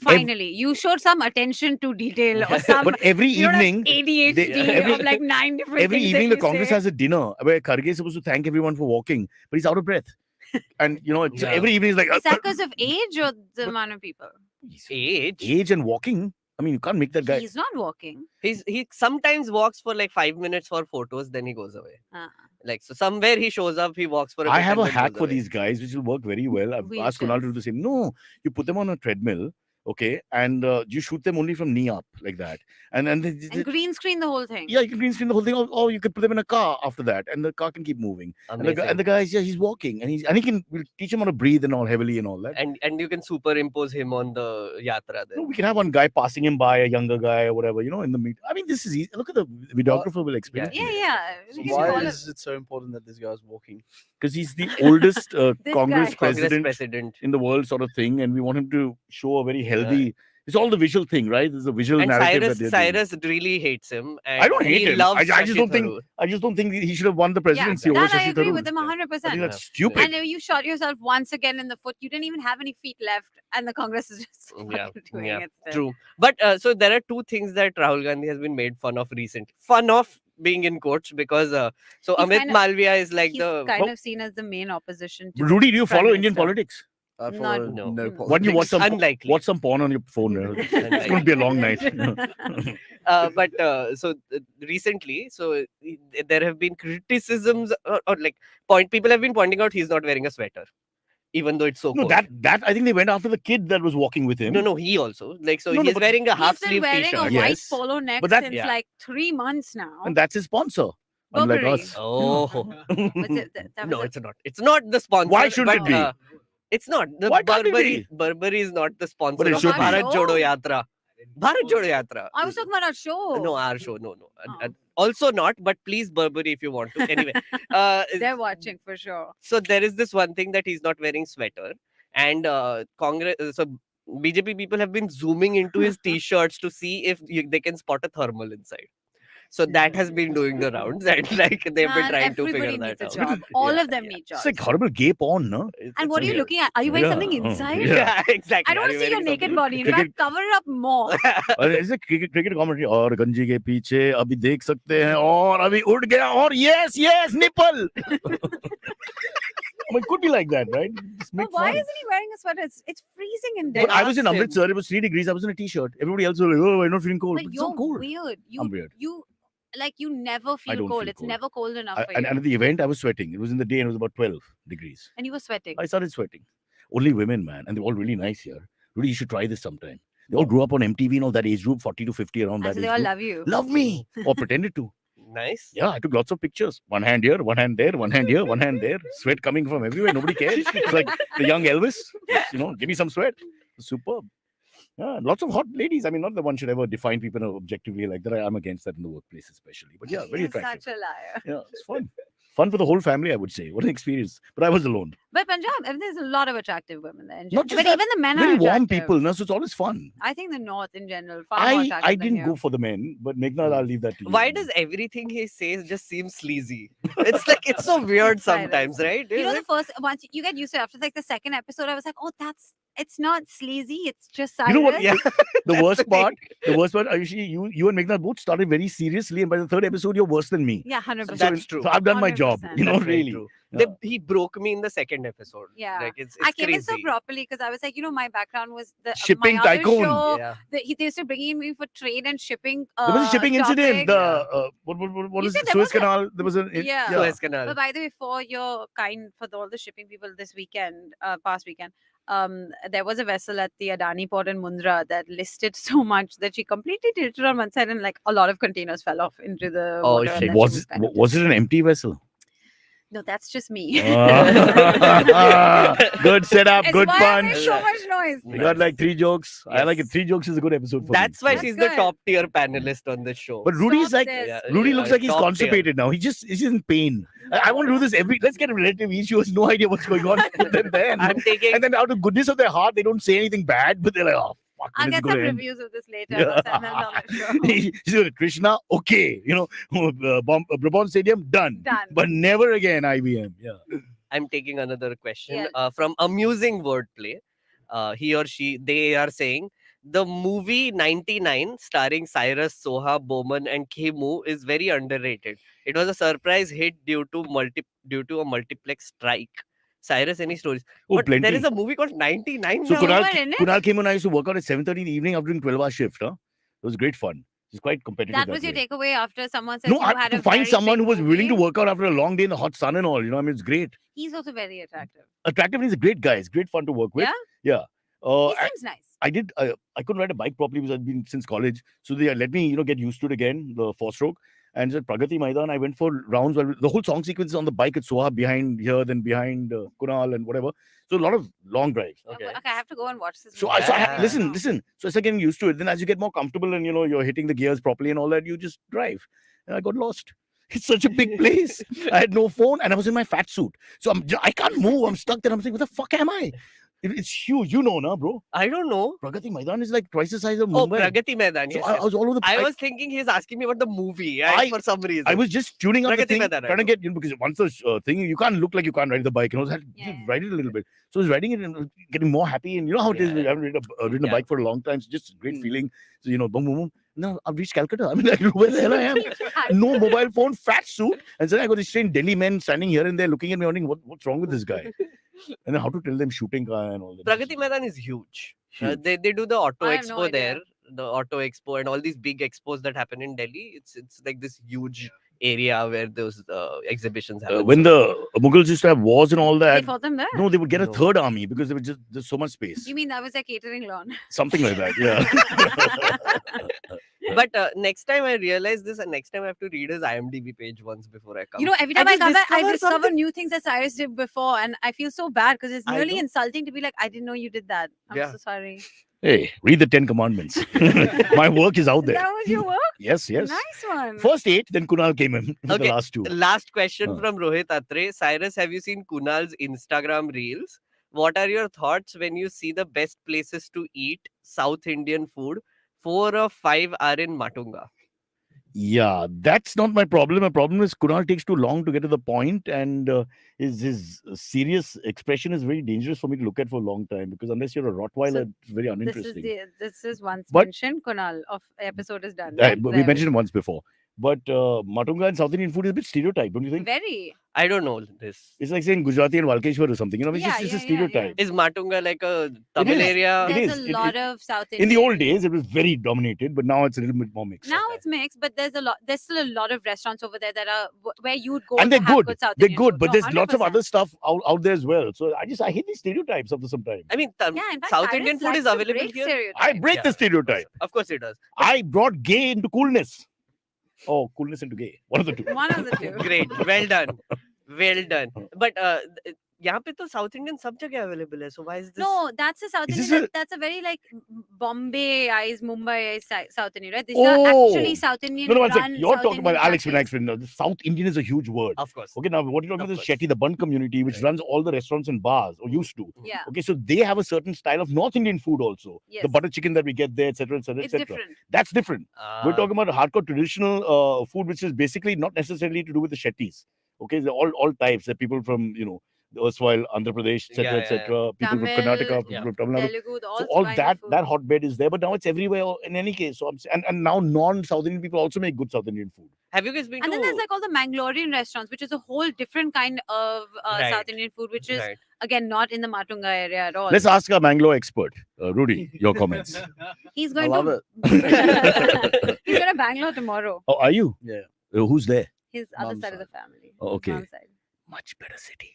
finally, you showed some attention to detail or some But every you don't have evening, ADHD of like 9 different every things evening that the you Congress say. has a dinner where Kharge is supposed to thank everyone for walking, but he's out of breath. And it's Yeah. every evening is like Is that because of age or the amount of people? age. age and walking. I mean, you can't make that guy. He's not walking. He sometimes walks for like 5 minutes for photos, then he goes away. Uh-uh. Like, so somewhere he shows up, he walks for a I bit have and a then hack goes for away. these guys, which will work very well. I've asked Kunal to do the same. No, you put them on a treadmill, okay, and you shoot them only from knee up like that, and And green screen the whole thing. yeah, you can green screen the whole thing, or you could put them in a car after that, and the car can keep moving. And Amazing. the guy's he's walking, and we'll teach him how to breathe and all heavily and all that. And you can superimpose him on the yatra No, then. we can have one guy passing him by, a younger guy or whatever, in the meet. I mean, this is easy. Look at the videographer will explain. Yeah. So We can why call it- is it so important that this guy's walking? Because he's the oldest This Congress guy. Congress president president. in the world, sort of thing, and we want him to show a very healthy. It's all the visual thing, right? There's a visual And narrative. Cyrus really hates him. And I don't hate he him. Loves I just Shashi don't think Tharoor. I just don't think he should have won the presidency over that I Shashi agree Tharoor. with him I 100%. think Yeah. that's stupid. And you shot yourself once again in the foot. You didn't even have any feet left, and the Congress is just Yeah, fucking doing yeah, it still. True. But so there are two things that Rahul Gandhi has been made fun of recently. Fun of being in quotes because so He's Amit kind of- Malviya is like He's the kind of seen as the main opposition to Rudy, do you Prime follow Indian Minister. politics? I Not- follow No. no Hmm. politics. Why don't you watch some unlikely. watch some porn on your phone? It's going to be a long night. But recently, there have been criticisms or like people have been pointing out he's not wearing a sweater, even though it's so No, cold. that I think they went after the kid that was walking with him. No, he also No, he's but wearing a half He's been sleeve wearing t-shirt. a white Yes. polo neck But that- since Yeah. like 3 months now. And that's his sponsor. unlike Burberry. us. Oh. What's it? That No, was it's not. It's not the sponsor. Why shouldn't but, it be? It's not. The Why can't it Burberry. be? Burberry is not the sponsor But it of should be. Bharat Our Jodo show? Yatra. Bharat Jodo Yatra. I was talking about our show. No, our show. No. Oh. Also not. But please, Burberry, if you want to. Anyway. They're watching for sure. So there is this one thing that he's not wearing sweater, and Congress. So BJP people have been zooming into his t-shirts to see if they can spot a thermal inside. So that has been doing the rounds, and like they've been Man, trying to everybody figure needs that a out. job. All Yeah, of them yeah. need It's jobs. like horrible gay porn, no? And what are you weird. looking at? Are you wearing something Yeah. inside? Yeah. Yeah, exactly. I don't Are want you to see your wearing naked something? body. In Cricket- fact, cover it up more. Is it cricket commentary? और गंजी के पीछे अभी देख सकते हैं और अभी उड़ गया और yes nipple. It could be like that, right? Just But make why fun. isn't he wearing a sweater? It's freezing in They there. But I was in asked him. Amritsar. It was 3 degrees. I was in a t-shirt. Everybody else was like, "Oh, I'm not feeling cold." But But it's you're not cold. weird. I'm weird. You like you never feel don't cold. feel It's cold. never cold enough for And you. at the event, I was sweating. It was in the day and it was about 12 degrees. And you were sweating. I started sweating. Only women, man. And they're all really nice here. Rudy, you should try this sometime. They all grew up on MTV and all that age group, 40 to 50 around And that so age they all group. love you. Love me. Or pretended to. Nice. Yeah, I took lots of pictures. One hand here, one hand there, one hand here, one hand there. Sweat coming from everywhere. Nobody cares. It's like the young Elvis. Just, give me some sweat. Superb. Yeah, lots of hot ladies. I mean, not that one should ever define people objectively like that. I'm against that in the workplace, especially. But yeah, very You're attractive. such a liar. Yeah, it's fun. Fun for the whole family, I would say. What an experience. But I was alone. But Punjab, there's a lot of attractive women there. in Not general. just But that, even the men Very are warm attractive. people, no? So it's always fun. I think the North in general far more attractive I than didn't here. go for the men, but Meghnad, I'll leave that to you. Why does everything he says just seem sleazy? It's like it's so weird Cyrus. sometimes, right? You know, Is the it? first once you get used to it, after like the second episode, I was like, oh, it's not sleazy. It's just Cyrus. You know what? Yeah. The That's worst the thing. part, Ayushi, you and Meghnad both started very seriously, and by the third episode, you're worse than me. Yeah, 100%. That's true. So I've done my job. 100%. You know, That's very really. true. Yeah. He broke me in the second episode. Yeah. Like it's I came crazy. in so properly because I was like, my background was the Shipping my other tycoon. Show, Yeah. they used to bring in me for trade and shipping. There was a shipping incident. topics. The what You is said it? there Suez was a- Canal. There was a Yeah. Suez Canal. But by the way, for your kind, for all the shipping people this weekend, past weekend, there was a vessel at the Adani port in Mundra that listed so much that she completely tilted on one side and like a lot of containers fell off into the Oh, water. and shit. then she was kind of was it an empty vessel? No, that's just me. Good setup, It's good why I punch. make so much noise. You got like 3 jokes. I like it. Yes. 3 jokes is a good episode for That's me. why Yeah. she's That's the good. top tier panelist on this show. But Rudy's Stop like this. Yeah, Rudy yeah, looks like he's top tier. constipated now. He's in pain. I want to do this let's get a relative. Each who has no idea what's going on. then I'm taking and then out of goodness of their heart, they don't say anything bad, but they're like, oh fuck, I'll when is get it gonna some end? reviews of this later. Yeah. I'll send them on the show. He's like, Krishna, okay, Brabant Stadium, done. Done. But never again IBM. Yeah. I'm taking another question Yes. from amusing wordplay. He or she, they are saying the movie 99 starring Cyrus, Soha, Bowman, and Kemu is very underrated. It was a surprise hit due to a multiplex strike. Cyrus, any stories? Oh, But plenty. there is a movie called 99 So now. Kunal, were in it? Kunal came and I used to work out at 7:30 in the evening after doing 12-hour shift. Huh? It was great fun. It's quite competitive. That was your way. takeaway after someone said No, you I had to a find very someone who big was willing to movie. work out after a long day in the hot sun and all. You know, I mean, it's great. He's also very attractive. Attractive. He's a great guy. It's great fun to work with. Yeah? Yeah. He I, seems nice. I did. I couldn't ride a bike properly because I'd been since college. So they let me, get used to it again, the 4-stroke. And at Pragati Maidan, I went for rounds. Where the whole song sequence is on the bike at Soha behind here, then behind Kunal and whatever. So a lot of long drives. Okay. Okay, I have to go and watch this. So movie. Yeah. listen. So I started getting used to it. Then as you get more comfortable and you're hitting the gears properly and all that, you just drive. And I got lost. It's such a big place. I had no phone and I was in my fat suit. So I can't move. I'm stuck there. I'm saying, what the fuck am I? It's huge. You know, na, bro. I don't know. Pragati Maidan is like twice the size of Oh, Mumbai. Pragati Maidan. So Yes, I yes. was all over the I was thinking he's asking me about the movie for some reason. I was just tuning up the Pragati thing, Maidan, I trying to know. get, because once the thing, you can't look like you can't ride the bike. I was had to Yeah, yeah. ride it a little bit. So I was riding it and getting more happy. And you know how it is, Yeah. I haven't ridden a Yeah. bike for a long time. So just a great Mm. feeling. So, boom, boom, boom. Now I've reached Calcutta. I mean, like, where the hell I am? No mobile phone, fat suit. And then I got these strange Delhi men standing here and there looking at me wondering, what's wrong with this guy? And then how to tell them shooting car and all that. Pragati Maidan is huge. Huge. They do the Auto I have no Expo idea. there, the Auto Expo, and all these big expos that happen in Delhi. It's like this huge area where those exhibitions happen. When the Mughals used to have wars and all They that, fought them there. no, they would get a No. third army because there was there's so much space. You mean that was their catering lawn? Something like that, yeah. But next time I realize this, and next time I have to read his IMDb page once before I come. You know, every time I just come back, I discover discover something. new things that Cyrus did before, and I feel so bad because it's I nearly know. insulting to be like, I didn't know you did that. I'm Yeah. so sorry. Hey, read the 10 Commandments. My work is out there. That was your work? Yes, yes. Nice one. First 8, then Kunal came in with the Okay, last 2. Last question Huh. from Rohit Atre. Cyrus, have you seen Kunal's Instagram reels? What are your thoughts when you see the best places to eat South Indian food? 4 or 5 are in Matunga. Yeah, that's not my problem. My problem is Kunal takes too long to get to the point, and his serious expression is very dangerous for me to look at for a long time, because unless you're a Rottweiler, So it's very uninteresting. This is once But- mentioned, Kunal, of episode is done. Right, right? but we There mentioned it once before. But Matunga and South Indian food is a bit stereotyped, don't you think? Very. I don't know this. It's like saying Gujarati and Valkeshwar or something. You know, it's Yeah, just yeah, a yeah, stereotype. Is Matunga like a Tamil is. area? It There's is. a lot of South Indian. In the old days, it was very dominated, but now it's a little bit more mixed. Now it's mixed, but there's still a lot of restaurants over there that are where you'd go And to they're have good. good South They're Indian good, food. but No, there's lots of 100%. other stuff out there as well. So I hate these stereotypes after some time. I mean, Yeah, in fact, South Cyrus Indian food likes is to available break here. stereotypes. I break Yeah, the stereotype. Of course it does. I brought gay into coolness. Oh, coolness into gay. One of the two. One of the two. Great. Well done. Well done. But यहाँ पे तो South Indian सब जगह available है. So why is this? No, that's a South Is Indian. this That's a very like Bombay-ized, Mumbai-ized South Indian, right? These Oh. are actually South Indian. No, one run second. You're South talking about Indian Alex cafes. Vinayx. The South Indian is a huge word. Of course. Okay, now what you're talking Of about is course. Shetty, the Bun community, which Right. runs all the restaurants and bars, or used to. Yeah, Okay, so they have a certain style of North Indian food also. Yes. The butter chicken that we get there, etc., etc., it's etc. different. That's different. We're Ah, talking about hardcore traditional food, which is basically not necessarily to do with the Shetties. Okay, they're all types. They're people from, the erstwhile Andhra Pradesh, etc., Yeah, yeah, etc. People Tamil, from Karnataka, people yeah. from Tamil Nadu. Telugu, the all So all kind of that food. that hotbed is there, but now it's everywhere in any case. So and now non-South Indian people also make good South Indian food. have you guys been And to? then there's like all the Mangalorean restaurants, which is a whole different kind of Right. South Indian food, which is Right. again not in the Matunga area at all. Let's ask our Mangalore expert, Rudy, your comments. He's I going love to. it. He's going to Bangalore tomorrow. Oh, are you? Yeah. Who's there? His other Mom's side of the side. family. Oh, okay. Mom's side. Much better city.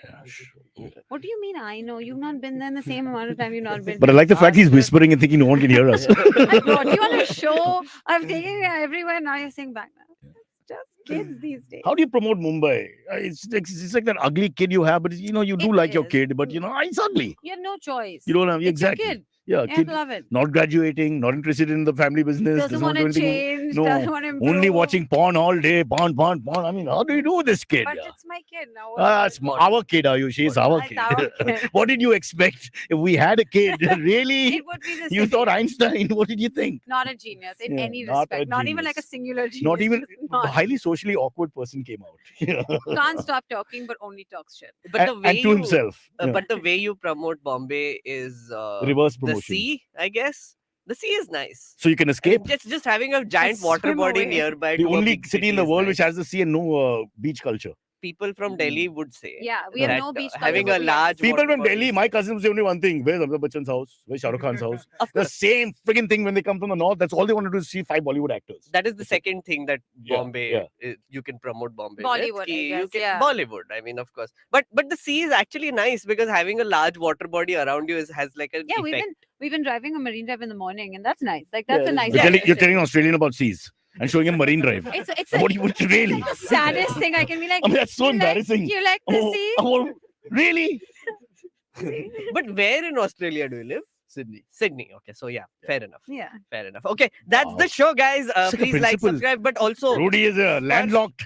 Yeah, sure. What do you mean? I know you've not been there in the same amount of time. You've not been. But I like the fact he's whispering and thinking no one can hear us. I brought you on a show. I'm taking you everywhere. Now you're saying back now. It's just kids these days. How do you promote Mumbai? It's like that ugly kid you have, but you do It like your is. kid, but it's ugly. You have no choice. You don't have It's your exactly. kid. Yeah, You have kid to love it. not graduating, not interested in the family business, Doesn't not want do to anything. change. No, Doesn't want to improve. only watching porn all day, porn. I mean, how do you do this kid? But Yeah. it's my kid now. What am I It's gonna our kid, Ayushi. It's our It's kid. our kid. What did you expect if we had a kid? do? Really? It would be the You same. thought Einstein? What did you think? Not a genius in Yeah, any not a respect. Not even like a genius. singular genius. Not even just a not. highly socially awkward person came out. Yeah. Can't stop talking, but only talks shit. But the way and to you, himself. Yeah. But the way you promote Bombay is Reverse the promotion. sea, I guess. The sea is nice. So you can I escape. mean, just having a giant Just water swim body away. nearby. The to a only big city in city the is world which nice. has the sea and no beach culture. People from Delhi would say. Yeah, we have that, no beach. having culture, a but we have large the sea. People water from Delhi, bodies. my cousins say only one thing. Where's Amitabh Bachchan's house? Where's Shah Rukh Khan's house? Of The course, same freaking thing when they come from the north. That's all they want to do is see 5 Bollywood actors. that is the That's it. second thing that Yeah, Bombay yeah. you can promote Bombay. Bollywood, with, I ki guess, yeah. Bollywood. I mean, of course. But the sea is actually nice because having a large water body around you has like an Yeah, effect. we've been driving a marine drive in the morning, and that's nice. Like that's Yeah, a nice. You're telling activity. an Australian about seas and showing him Marine Drive. It's What do you really? like the saddest thing I can be like. I mean, that's so "You like- embarrassing. You like the Oh, sea? oh, really? But where in Australia do you live? Sydney. Sydney. Okay, so yeah, fair enough. Yeah. Fair enough. Okay, that's Wow. the show, guys. It's like a Please like, principle. subscribe, but also, Rudy is landlocked.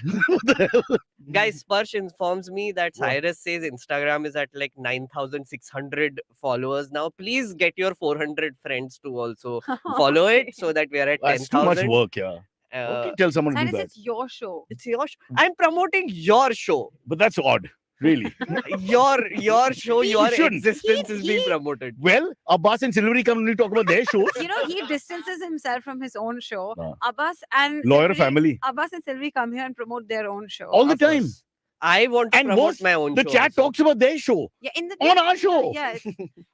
guys, Sparsh informs me that What? Cyrus says Instagram is at like 9,600 followers now. Please get your 400 friends to also follow it so that we are at That's too much 10,000. work, yeah. Okay, tell someone to do Cyrus, that. it's your show. It's your show. I'm promoting your show. But that's odd, really. Your show, You your shouldn't. existence is being he- promoted. Well, Abbas and Silvery can only talk about their shows. You know, he distances himself from his own show. No. Abbas and Lawyer Sylvie- family. Abbas and Sylvie come here and promote their own show. All the Of time. course. I want to And promote most- my own The show chat also. talks about their show Yeah, in the on our show. Yeah,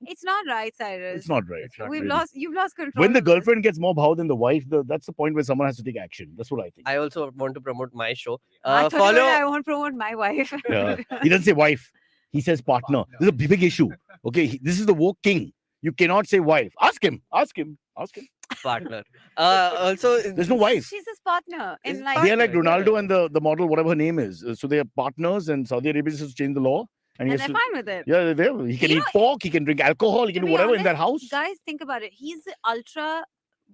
it's not right, Cyrus. It's not right. not We've really. you've lost control. When the of this. girlfriend gets more bhav than the wife, that's the point where someone has to take action. That's what I think. I also want to promote my show. I thought you were, Follow. I won't promote my wife. Yeah. He doesn't say wife. He says partner. This is a big issue. Okay. This is the woke king. You cannot say wife. Ask him. Ask him. Ask him. partner. Also, There's no wife. She's his partner in His life. They are like partner, Ronaldo yeah. and the model, whatever her name is. So they are partners, and Saudi Arabia has changed the law. And he And has they're to, fine with it. yeah, they're there. He can You eat pork, he can drink alcohol, he To can do be whatever in that honest, house. Guys, think about it. He's ultra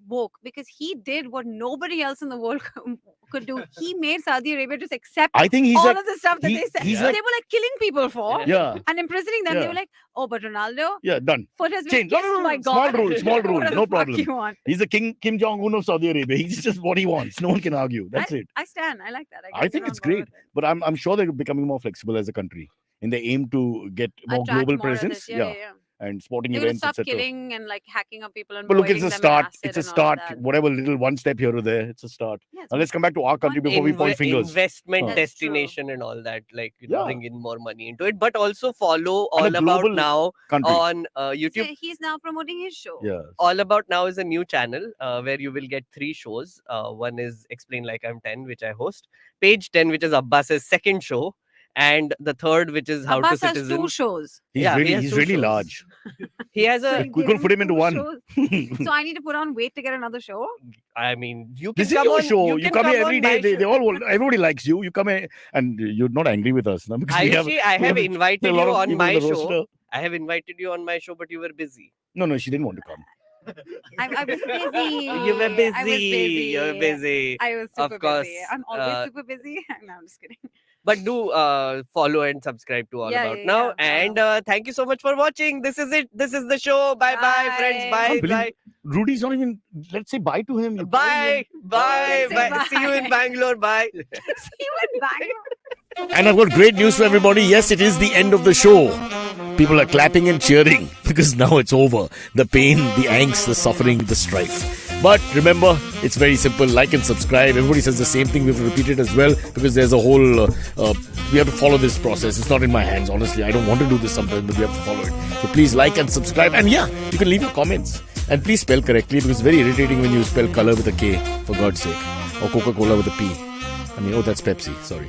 woke because he did what nobody else in the world could do. He made Saudi Arabia just accept I think he's all like, of the stuff that he- they said. he's They like- were like killing people for yeah, and imprisoning them. They Yeah. were like, oh, but Ronaldo, yeah, done. foot has been Change. No, kissed, no, no, my no. Small God. rule, small rule, What the no fuck problem. You want? He's the Kim Jong Un of Saudi Arabia. He's just what he wants. No one can argue. That's it. I stand. I like that. I get think on it's board great. with it. But I'm sure they're becoming more flexible as a country in their aim to get more Attract global more of presence. this. Yeah. And sporting They're gonna events, stop etc. killing and like hacking up people and But look, it's boiling a them in start. acid It's a and all start. that. Whatever little one step here or there, it's a start. Yeah, it's Now let's come back to our country before we point fingers. Investment That's destination and all that, like Yeah. bring in more money into it, but also follow And All a About global Now Country. on So YouTube. he's now promoting his show. Yeah. All About Now is a new channel where you will get 3 shows. One is Explain Like I'm 10, which I host. Page 10, which is Abbas's second show. And the third, which is How Abbas to has Citizen. 2 shows. He's Yeah, he really, has he's 2 really shows. large. He has So a. you we gave couldn't him put him into 2 one. shows. So I need to put on weight to get another show. I mean, you can This is come your on. show. You can come here on every my day. They show. all, everybody likes you. You come here and you're not angry with us. No? Because we have, Ayushi, I we have a invited lot you of on people my in the show. roster. I have invited you on my show, but you were busy. No, she didn't want to come. I was busy. You were busy. I was busy. You were busy. I was Of super course, busy. I'm always super busy. No, I'm just kidding. But do follow and subscribe to All Yeah, About yeah, Now. yeah. And thank you so much for watching. This is it. This is the show. Bye bye, friends. Bye. Bye. Can't believe Bye. Rudy's not even, let's say bye to him. You're Bye. Bye. Say Bye. bye. See you in Bangalore. Bye. See you in Bangalore. And I've got great news for everybody. Yes, it is the end of the show. People are clapping and cheering because now it's over. The pain, the angst, the suffering, the strife. But remember, it's very simple. Like and subscribe. Everybody says the same thing. We have to repeat it as well because there's a whole... we have to follow this process. It's not in my hands, honestly. I don't want to do this sometimes, but we have to follow it. So please like and subscribe. And yeah, you can leave your comments. And please spell correctly because it's very irritating when you spell color with a K, for God's sake. Or Coca-Cola with a P. I mean, oh, that's Pepsi. Sorry.